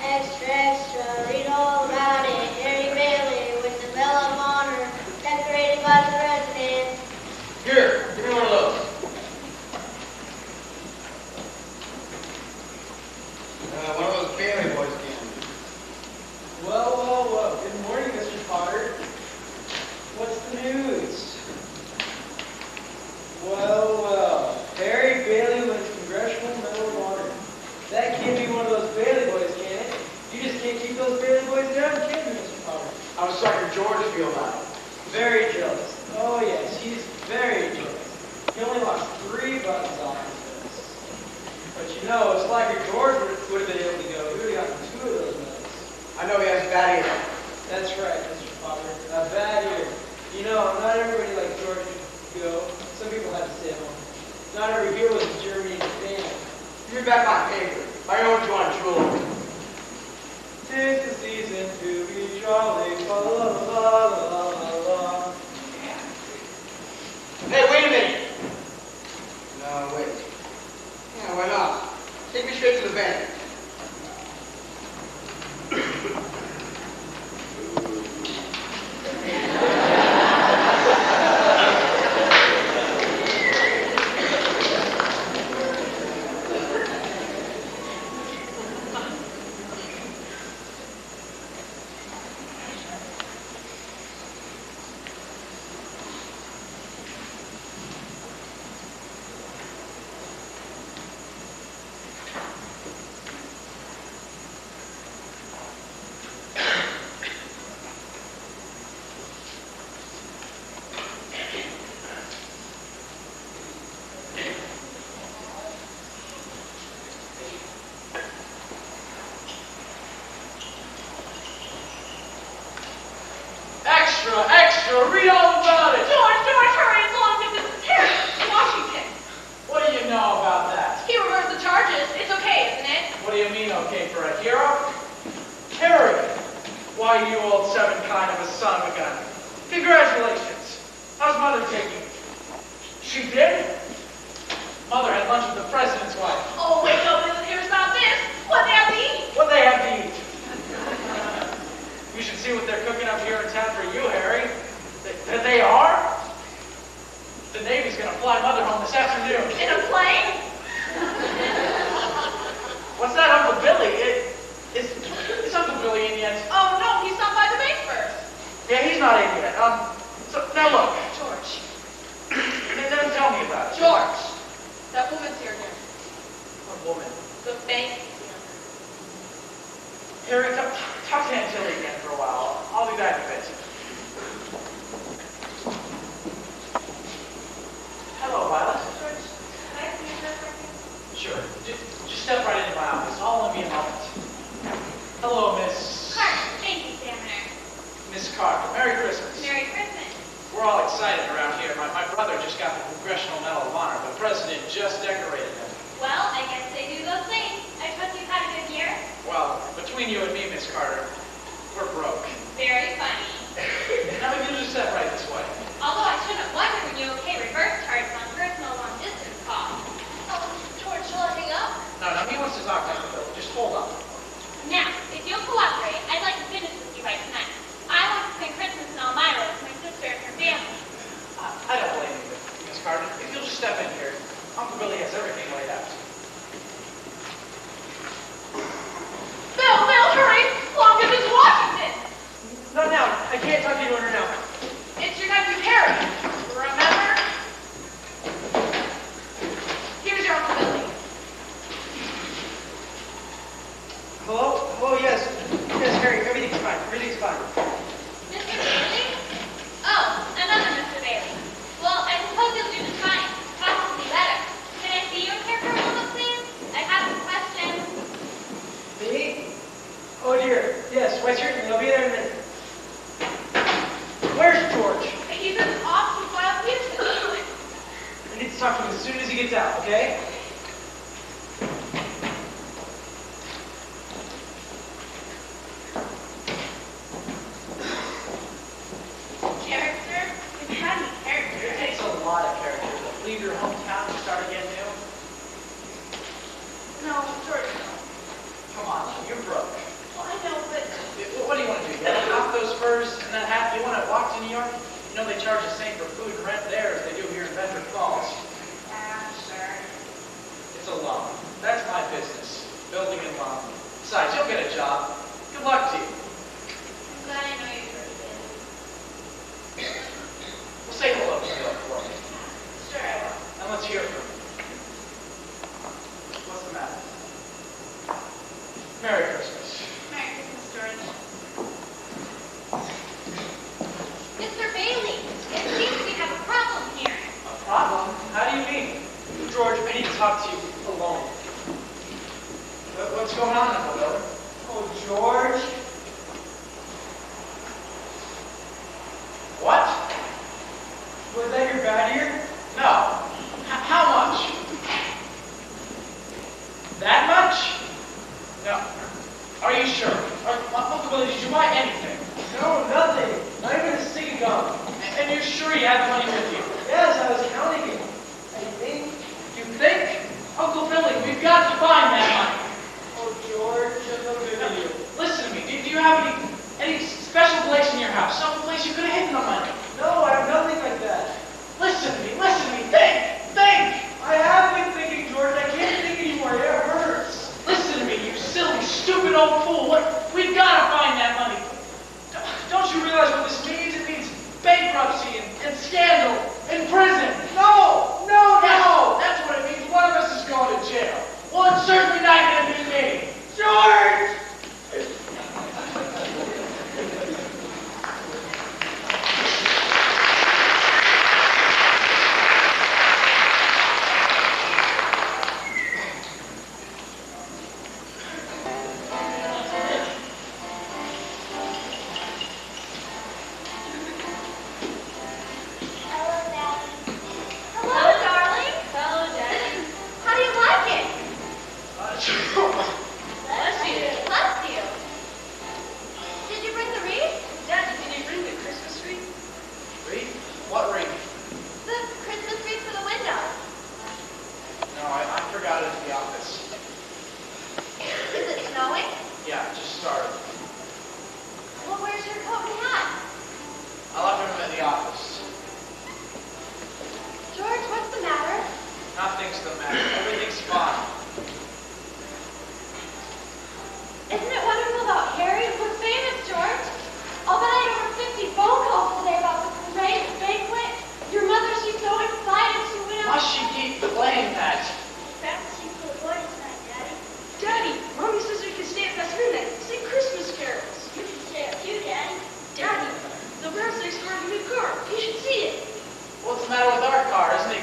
F: Extra, extra, read all about it. Harry Bailey with the Medal of Honor, decorated by the President.
E: Here, give me one of those. One of those Bailey boys again.
G: Well. Good morning, Mr. Potter. What's the news? Well. Harry Bailey wins Congressional Medal of Honor. That can't be one of those Bailey boys, can it? You just can't keep those Bailey boys down, can you, Mr. Potter?
E: How does Sergeant George feel about it?
G: Very jealous. Oh, yes, he's very jealous. He only lost 3 buttons on his vest. But you know, if Slacker George would have been able to go, he would have gotten 2 of those medals.
E: I know he has a bad ear.
G: That's right, Mr. Potter. A bad year. You know, not everybody like George could go. Some people had to stay home. Not every hero was in Germany and Japan.
E: Give me back my paper. I know what you want to drool.
G: 'Tis the season to be jolly, la la la la la la.
E: Hey, wait a minute. No, wait. Yeah, why not? Take me straight to the bank.
A: Extra, read all about it.
D: George, hurry, it's long distance. This is Harry, Washington.
A: What do you know about that?
D: He reversed the charges. It's okay, isn't it?
A: What do you mean, okay, for a hero? Harry! Why, you old 7 kind of a son of a gun. Congratulations. How's Mother taking it? She did? Mother had lunch with the president's wife.
D: Oh, wait, nobody hears about this. What they have to eat?
A: What they have to eat? You should see what they're cooking up here in town for you, Harry. They are? The Navy's gonna fly Mother home this afternoon.
D: In a plane?
A: What's that, Uncle Billy? Is Uncle Billy in yet?
D: Oh, no, he stopped by the bank first.
A: Yeah, he's not in yet. So, now look.
D: George.
A: Then tell me about it.
D: George. That woman
A: Italy again for a while. I'll be back in a bit. Hello, Violet.
F: Can I see you for a second?
A: Sure. Just step right into my office. I'll only be a moment. Hello, Miss...
F: Carter, thank you, Examiner.
A: Miss Carter. Merry Christmas.
F: Merry Christmas.
A: We're all excited around here. My brother just got the Congressional Medal of Honor. The president just decorated him.
F: Well, I guess they do those things. I trust you've had a good year?
A: Well, between you and me, Miss Carter, we're broke.
F: Very funny.
A: Now maybe you'll just step right this way.
F: Although I shouldn't wonder when you okay reverse charges on personal long-distance calls. Oh, George, shall I hang up?
A: No, he wants to talk to you, Bill. Just hold on.
F: Now, if you'll cooperate, I'd like to finish with you right tonight. I want to spend Christmas in Elmira with my sister and her family.
A: I don't blame you, Miss Carter. If you'll just step in here, Uncle Billy has everything laid out.
F: Bill, hurry! Long distance Washington!
G: Not now. I can't talk to you right now.
F: It's your nephew Harry. Remember? Here's your Uncle Billy.
G: Hello? Oh, yes. Yes, Harry. Everything's fine. Everything's fine.
F: Mr. Bailey? Oh, another Mr. Bailey. Well, I suppose you'll do just fine. Possibly better. Can I see you in here for a moment, please? I have some questions.
G: Me? Oh, dear. Yes, why, certainly. I'll be there in a minute. Where's George?
F: He's in the office while Houston.
G: I need to talk to him as soon as he gets out, okay?
F: Character? You've had any character.
A: It takes a lot of character to leave your hometown and start again new.
F: No, George, no.
A: Come on, you're broke.
F: Well, I know, but
A: What do you want to do? You want to knock those furs and that hat? You want to walk to New York? You know they charge the same for food and rent there as they do here in Bedford Falls.
F: sure.
A: It's a loan. That's my business. Building and loan. Besides, you'll get a job. Good luck to you.
F: I'm glad I know you're pretty busy.
A: Well, say hello to Bill for me.
F: Sure, I will.
A: And let's hear from you. What's the matter? Merry Christmas.
F: Merry Christmas, George. Mr. Bailey, it seems we have a problem here.
A: A problem? How do you mean?
G: George, I need to talk to you alone.
A: What's going on, Uncle Bill?
G: Oh, George.
A: What?
G: Was that your bad ear?
A: No. How much? That much? No. Are you sure? Uncle Billy, did you buy anything?
G: No, nothing. Not even a stick of gum.
A: And you're sure you had the money with you?
G: Yes, I was counting it. I think.
A: You think? Uncle Billy, we've got to find that money.
G: Oh, George, a little bit of you.
A: Listen to me. Do you have any special place in your house? Some place you could have hidden the money?
G: No, I have nothing like that.
A: Listen to me. Listen to me. Think.
G: I have been thinking, George. I can't think anymore. It hurts.
A: Listen to me, you silly, stupid old fool. We've got to find that money. Don't you realize what this means? It means bankruptcy and scandal.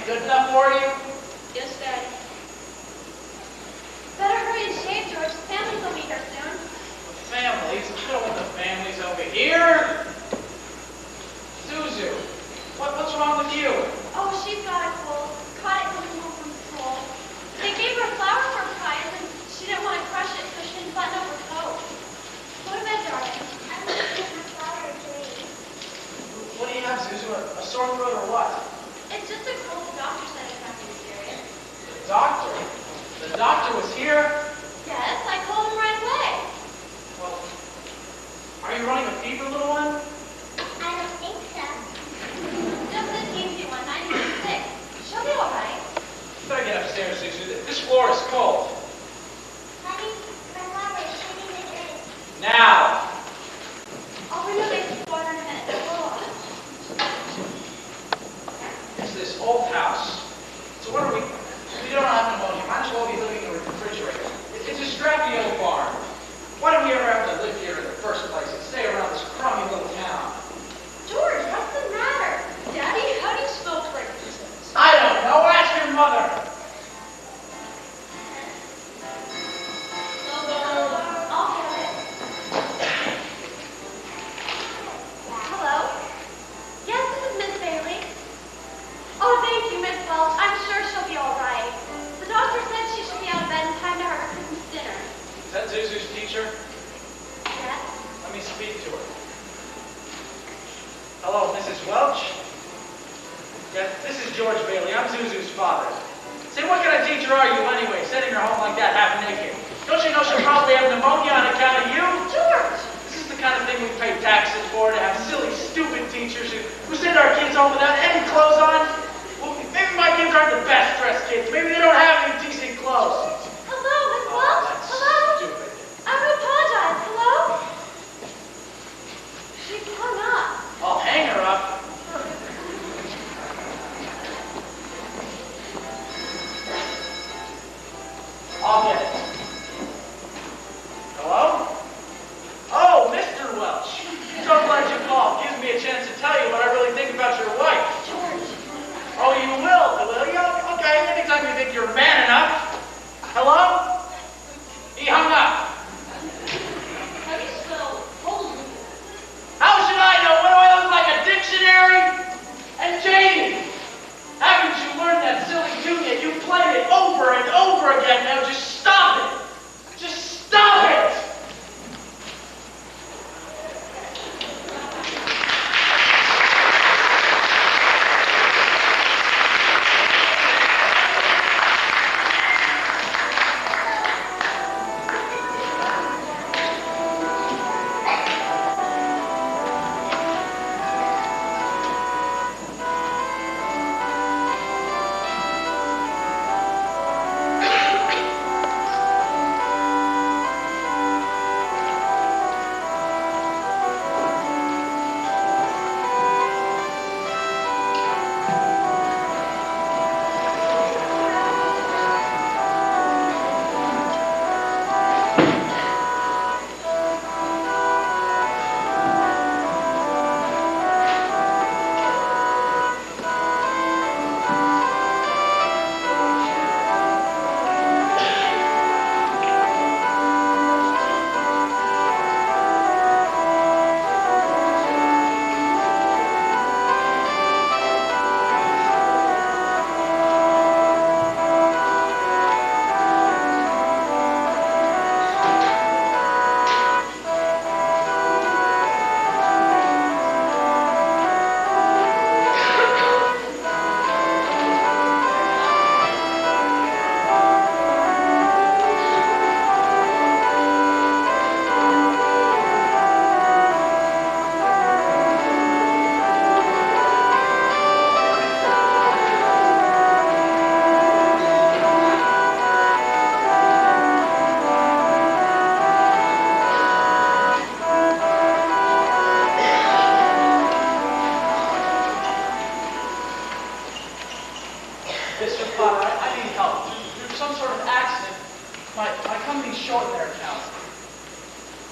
A: good enough for you?
D: Yes, Daddy. Better hurry and shave, George. The families will be here soon.
A: Families? I don't want the families over here. Zuzu, what's wrong with you?
F: Oh, she's got a cold. Caught it coming home from school. They gave her a flower for a prize, and she didn't want to crush it, so she didn't button up her coat. Go to bed, darling. I'm going to get my flower today.
A: What do you have, Zuzu? A sore throat or what?
F: It's just a cold. The doctor said it's nothing serious.
A: The doctor? The doctor was here?
F: Yes, I called him right away.
A: Well, are you running a fever, little one?
F: I don't think so. Just this easy one, 96. She'll be all right.
A: You better get upstairs, Zuzu. This floor is cold.
F: Honey, my flower is shooting the drink.
A: Now!
F: I'll bring the baby water in a minute.
A: It's this old house. So what are we? We don't have pneumonia. Might as well be living in a refrigerator. It's a scrappy old barn. Why did we ever have to live here in the first place and stay around this crummy little town?
F: George, what's the matter? Daddy, how do you smoke like this?
A: I don't know. Ask your mother.
F: I'll get it. Hello? Yes, this is Miss Bailey. Oh, thank you, Miss Welch. I'm sure she'll be all right. The doctor said she should be out of bed in time to have her Christmas dinner.
A: Is that Zuzu's teacher?
F: Yes?
A: Let me speak to her. Hello, Mrs. Welch? Yeah, this is George Bailey. I'm Zuzu's father. Say, what kind of teacher are you anyway, sending her home like that half naked? Don't you know she'll probably have pneumonia on account of you?
F: George!
A: This is the kind of thing we pay taxes for, to have silly, stupid teachers who send our kids home without any clothes on. Well, maybe my kids aren't the best dressed kids. Maybe they don't have any decent clothes.
F: Hello, Miss
A: Oh,
F: Welch?
A: that's
F: Hello?
A: stupid.
F: I would apologize. Hello? She's hung up.
A: I'll hang her up. I'll get it. Hello? Oh, Mr. Welch. So glad you called. Gives me a chance to tell you what I really think about your wife.
F: George.
A: Oh, you will you? Okay, anytime you think you're man enough. Hello? He hung up.
D: How do you spell holy?
A: How should I know? What do I look like, a dictionary? And Janie, haven't you learned that silly tune yet? You played it over and over again. Now just stop it. Just stop it. Mr. Potter, I need help. There's some sort of accident. My company's short in their account.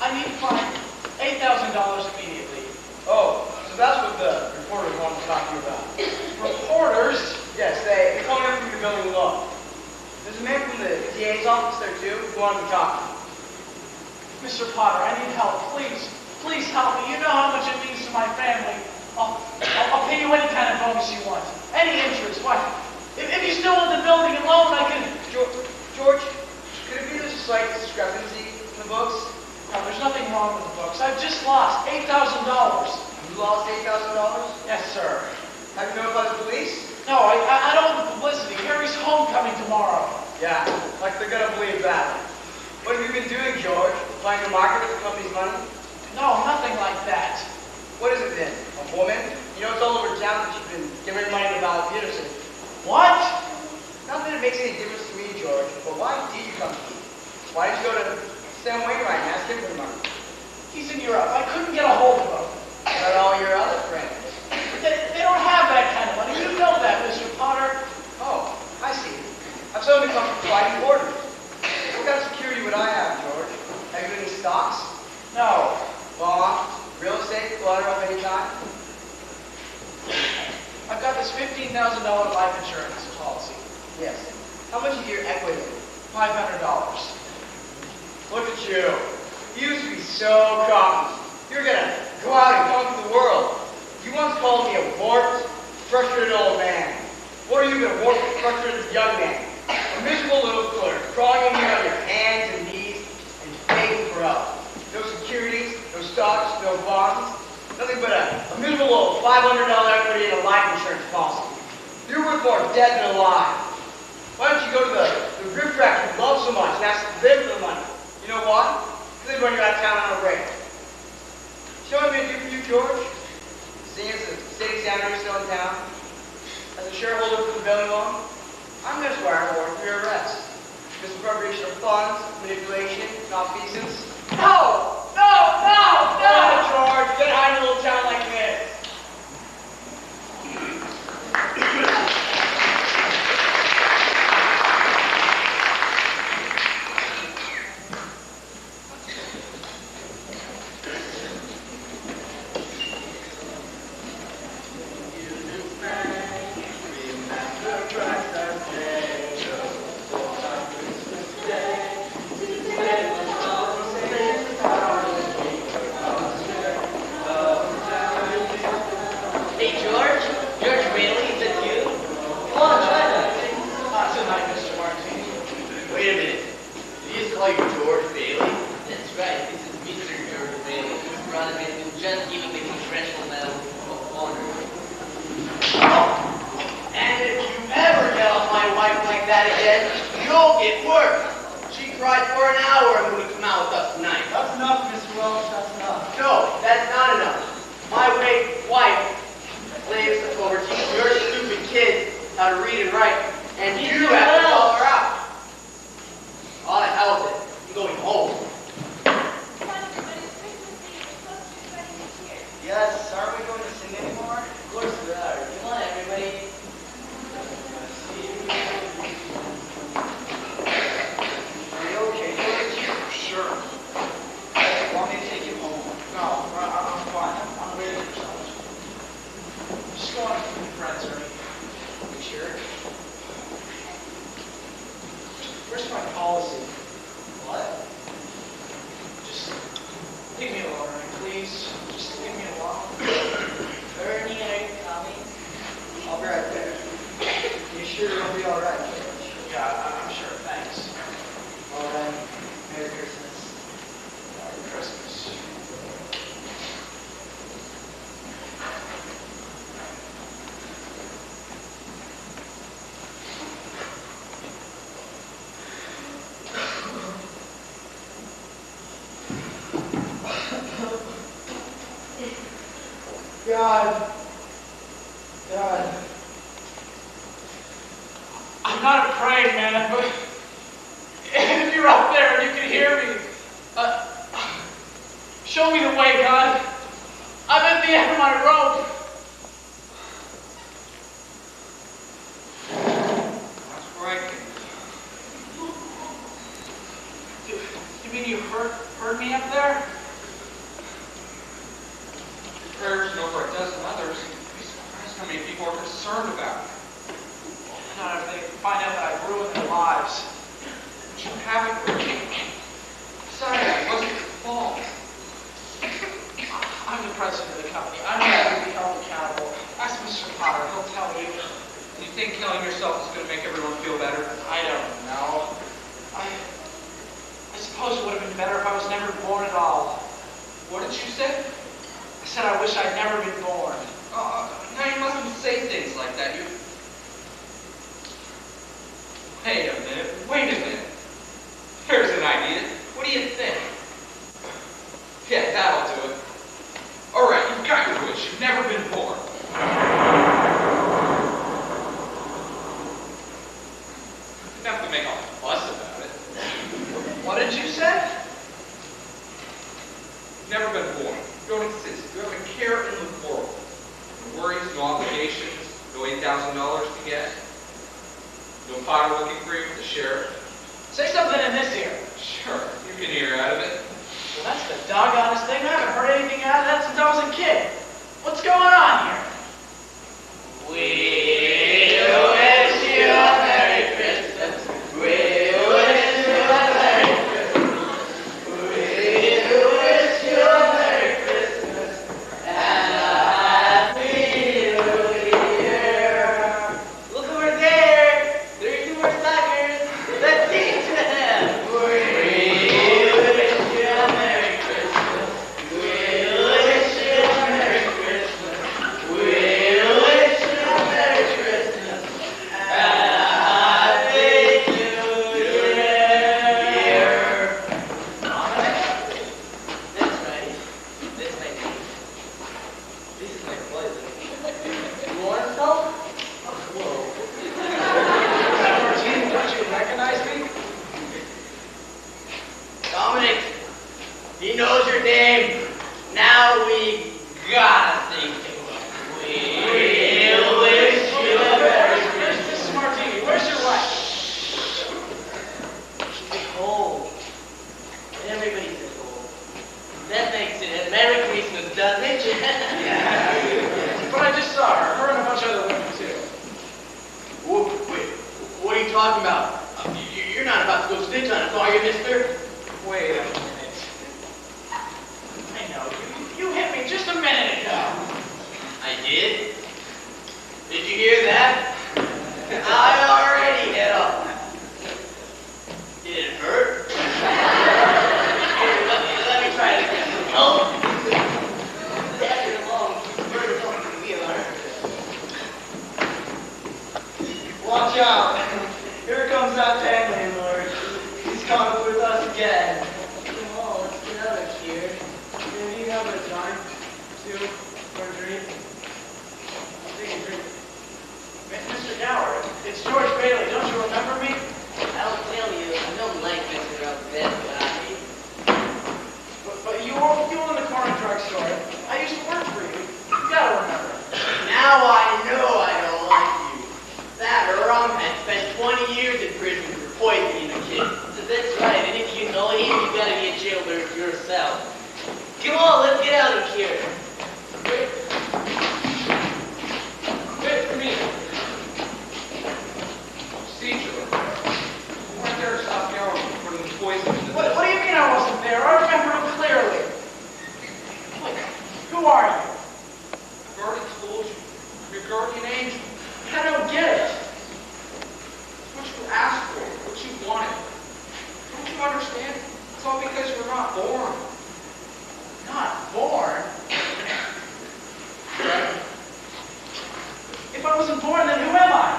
A: I need to find $8,000 immediately.
E: Oh, so that's what the reporters wanted to talk to you about.
A: Reporters?
E: Yes, they DA's office there too. Who want to be talking?
A: Mr. Potter, I need help. Please, please help me. You know how much it means to my family. I'll pay you any kind of bonus you want. Any interest. What? If you still want the building and loan, I can...
E: George, could it be there's a slight discrepancy in the books?
A: No, there's nothing wrong with the books. I've just lost $8,000.
E: You lost $8,000?
A: Yes, sir.
E: Have you notified the police?
A: No, I don't want the publicity. Harry's homecoming tomorrow.
E: Yeah, like they're gonna believe that. What have you been doing, George? Playing the market with the company's money?
A: No, nothing like that.
E: What has it been? A woman? You know, it's all over town that you've been giving money to Val Peterson.
A: What?
E: Not that it makes any difference to me, George, but why did you come to me? Why did you go to Sam Wainwright and ask him for the money?
A: He's in Europe. I couldn't get a hold of him.
E: What about all your other friends?
A: They don't have that kind of money. You know that, Mr. Potter.
E: Oh, I see. I've suddenly become quite important. What kind of security would I have, George? Have you any stocks?
A: No.
E: Bonds? Real estate? Collateral of any kind?
A: I've got this $15,000 life insurance policy.
E: Yes. How much is your equity?
A: $500.
E: Look at you. You used to be so cocky. You're gonna go out and conquer the world. You once called me a warped, frustrated old man. What are you gonna warp, frustrated young man? A miserable little clerk, crawling on your hands and knees and begging for help. No securities, no stocks, no bonds. Nothing but a miserable little $500 equity and a life insurance policy. You're worth more dead than alive. Why don't you go to the riffraff you love so much and ask them for the money? You know why? Because they run you out of town on a rail. You know what I'm going to do for you, George? Seeing as the state examiner is still in town, as a shareholder for the building loan, I'm going to swear a warrant for your arrest. Misappropriation of funds, manipulation, malfeasance. No! No! No! No! George, get out of a little town like this.
A: God. I'm not afraid, man, but if you're up there and you can hear me, show me the way, God. I'm at the end of my rope.
B: That's frightening.
A: You mean you heard me up there?
B: Prayers and over a dozen others. You'd be surprised how many people are concerned about it.
A: Not if they find out that I've ruined their lives.
B: you haven't really. Besides, it wasn't your fault.
A: I'm the president of the company. I'm going to be held accountable. Ask Mr. Potter. He'll tell you.
B: Do you think killing yourself is going to make everyone feel better?
A: I don't know. I suppose it would have been better if I was never born at all.
B: What did you say?
A: I said I wish I'd never been born.
B: Now you mustn't say things like that. Wait a minute. Here's an idea. What do you think? Yeah, that'll do it. All right, you've got your wish. You've never been born. You don't have to make a fuss about it.
A: What did you say?
B: You've never been born. You don't exist. You have a care in the world. No worries, no obligations, no $8,000 to get. No Potter looking for you with the sheriff.
A: Say something in this ear.
B: Sure, you can hear out of it.
A: Well, that's the doggonest thing. I haven't heard anything out of that since I was a kid. What's going on here? We wish you a Merry Christmas. We wish you a Merry Christmas. We wish you a Merry Christmas and a Happy New Year. Look over there. There are 2 more suckers. Let's sing to them. We wish you a Merry Christmas. We wish you a Merry Christmas. We wish you a Merry Christmas and a Happy New Year.
H: That's right. This is my closet.
A: You want some? Whoa. Martine, don't you recognize me?
E: Dominic, he knows your name. Now we gotta sing to him. We wish you a Merry Christmas.
A: This is Martini. Where's your wife?
E: She's cold. Everybody's cold. That makes it a Merry Christmas, doesn't it?
A: But I just saw her. Her and a bunch of other women, too.
E: Wait, what are you talking about? You're not about to go snitch on us, are you, mister?
A: Wait a minute. I know. You hit me just a minute ago.
E: I did? Did you hear that? I already hit him. Did it hurt? Here, let me try it again. Oh! Pass it along. Hurt it up to me,
G: Watch out. Here comes that family, Lord. He's coming with us again.
E: Come on, let's get out of here.
G: Maybe you have a dime, 2, or a drink. I'll take a drink.
A: Mr. Gower, it's George Bailey. Don't you remember me?
E: I'll tell you, I don't like Mr. That guy.
A: But you own the corner drugstore. I used to work for you. You gotta remember.
E: Now I know I don't like you. That rum had spent 20 years in prison for poisoning a kid. That's right, and if you know him, you gotta get jailbird yourself. Come on, let's get out of here.
B: Wait for me. See, George. You weren't there to stop Gower from putting the poison in the
A: What do you mean I wasn't there? I remember it clearly. Look, who are you?
B: I've already told you. I'm your guardian angel.
A: I don't get it.
B: It's what you asked for, what you wanted. Don't you understand? It's all because you were not born.
A: Not born? If I wasn't born, then who am I?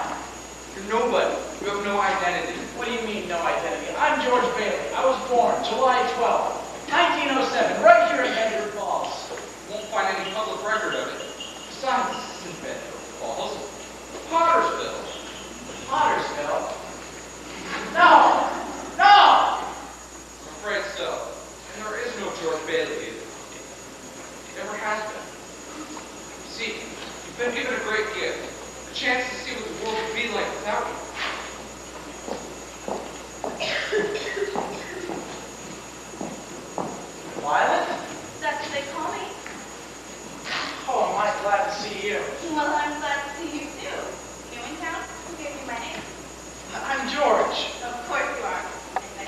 B: You're nobody. You have no identity.
A: What do you mean, no identity? I'm George Bailey. I was born July 12th, 1907, right here in Bedford Falls.
B: You won't find any public record of it. Besides, this isn't Bedford Falls. Pottersville.
A: Pottersville? No! No!
B: I'm afraid so. And there is no George Bailey either. Never has been. See, you've been given a great gift. A chance to see what the world would be like without you.
A: Violet?
F: That's what they call me.
A: Oh, am I glad to see you.
F: Well, I'm glad to see you too. New in town? Who gave you my name?
A: I'm George.
F: Of course you are. I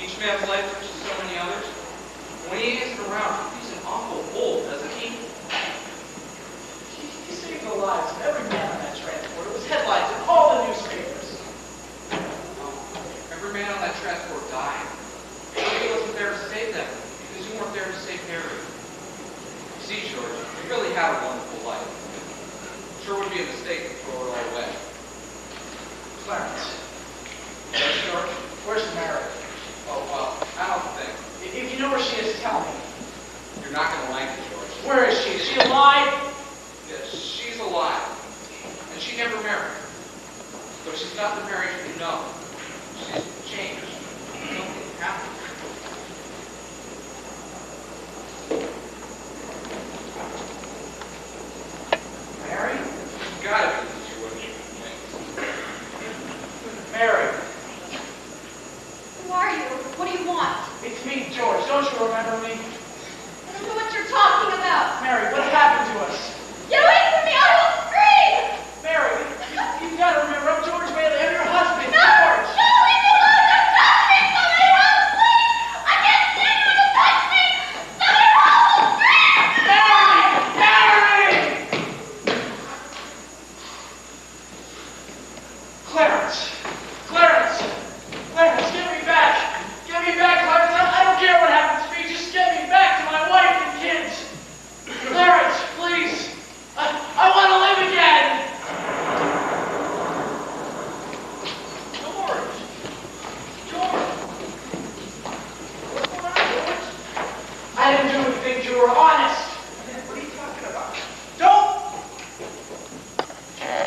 B: Each man's life touches so many others. When he isn't around, he's an awful fool, doesn't he?
A: He saved the lives of every man on that transport. It was headlines in all the newspapers.
B: Every man on that transport died. But he wasn't there to save them, because you weren't there to save Harry. You see, George, you really had a wonderful life. Sure would be a mistake to throw it all away.
A: Clarence,
B: Yes, George?
A: where's Mary?
B: Oh, well, I don't think.
A: If you know where she is, tell me.
B: You're not going to like it, George.
A: Where is she? Is she alive?
B: Yes, she's alive. And she never married. But she's not the Mary you know. She's changed. Something happened.
A: Mary?
B: It's gotta be that you wouldn't even think.
A: Mary,
F: Who are you? What do you want?
A: it's me, George. Don't you remember me?
F: I don't know what you're talking about.
A: Mary, what happened to us?
F: Get away from me! I will scream!
A: Mary, you've got to remember, I'm George Bailey. I'm your husband,
F: No!
A: George.
F: No! Leave me alone! Don't touch me! Somebody help, please! I can't stand you to touch me! Somebody help! I will scream!
A: Mary! Mary! Clarence! Clarence! Clarence, get me back! Get me back, Clarence! I don't care what happens to me. Just get me back to my wife and kids. Clarence, please. I want to live again. George! George! What's going on, George? I didn't do anything, you were honest.
H: What are you talking about?
A: Don't!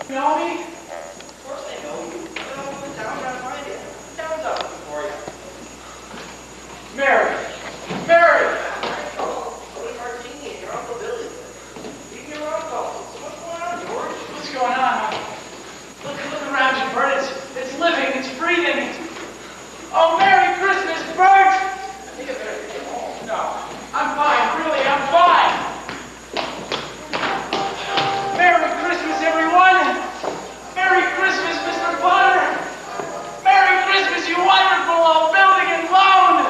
A: You know me?
H: Of course I know you. I've been all over town trying to find you. Town's out looking for you.
A: Mary! Mary!
H: Tony Martini and your Uncle Billy. Leave me alone, fellas. So what's going on, George?
A: What's going on? Look around you, Bert. It's living, it's breathing. Oh, Merry Christmas, Bert!
H: I think I better get home.
A: No, I'm fine, really, I'm fine. Merry Christmas, everyone! Merry Christmas, Mr. Potter! Merry Christmas, you wonderful old building and loan!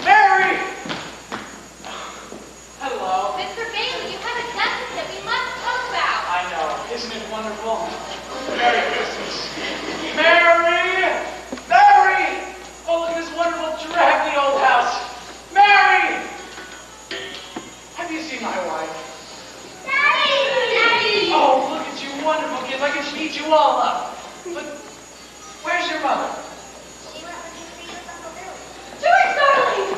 A: Mary! Hello.
D: Mr. Bailey, you have a message that we must talk about.
A: I know. Isn't it wonderful? Merry Christmas. Mary! Mary! Oh, look at this wonderful draggy old house. Mary! Have you seen my wife?
F: Daddy! Daddy!
A: Oh, look at you wonderful kids. I can eat you all up. But where's your mother?
F: She went with you to see with Uncle Billy. George, darling!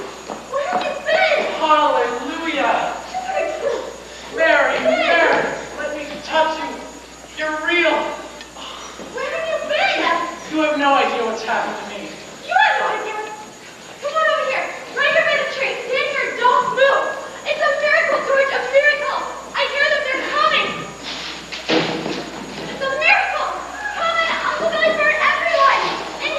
F: Where have you been?
A: Hallelujah!
F: George!
A: Mary, Mary, let me touch you. You're real.
F: Where have you been?
A: You have no idea what's happened to me.
F: You have no idea. Come on over here. Right here by the tree. Stand here. Don't move. It's a miracle, George. A miracle. I hear them. They're coming. It's a miracle. Come on. Uncle Billy, Bert, everyone. In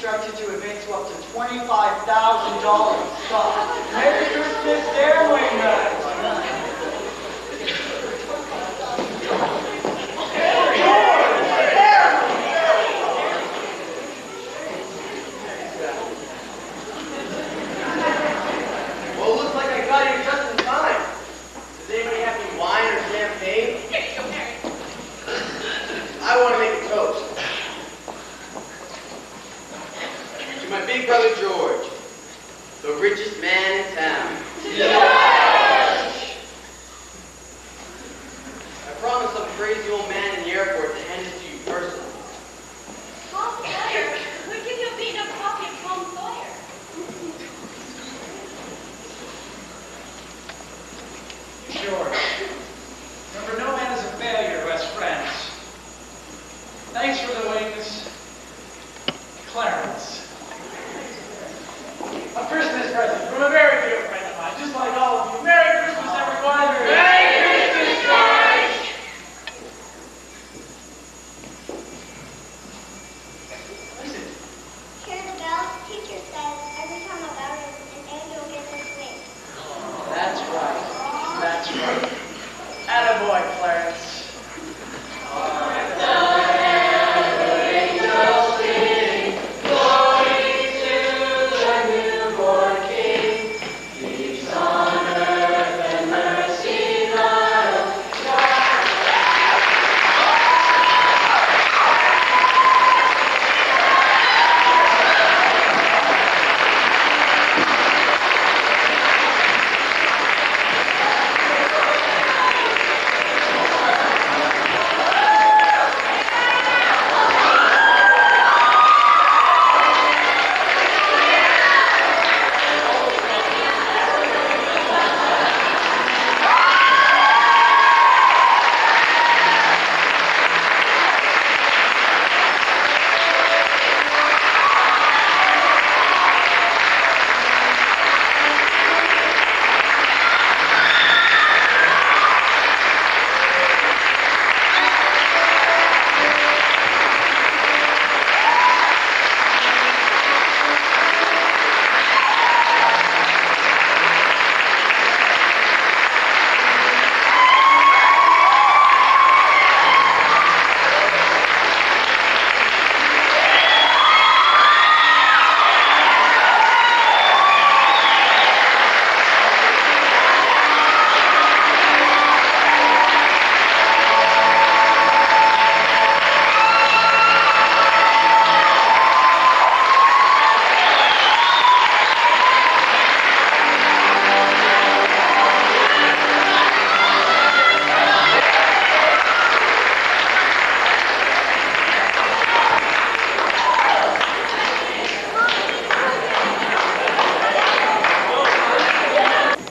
E: instructed to advance you up to $25,000. So, Merry Christmas there, Wayne Knight.
H: Well, it looks like I got here just in time. Does anybody have any wine or champagne?
D: Here you go, Harry.
H: I want to make a toast. To my big brother George, the richest man in town. I promised some crazy old man in the airport to hand this to you personally.
F: Tom Sawyer, would give you a beaten up copy of Tom Sawyer.
A: George, remember, no man is a failure who has friends. Thanks for the wings, Clarence. A Christmas present from a very dear friend of mine, just like all of you. Merry Christmas, everyone!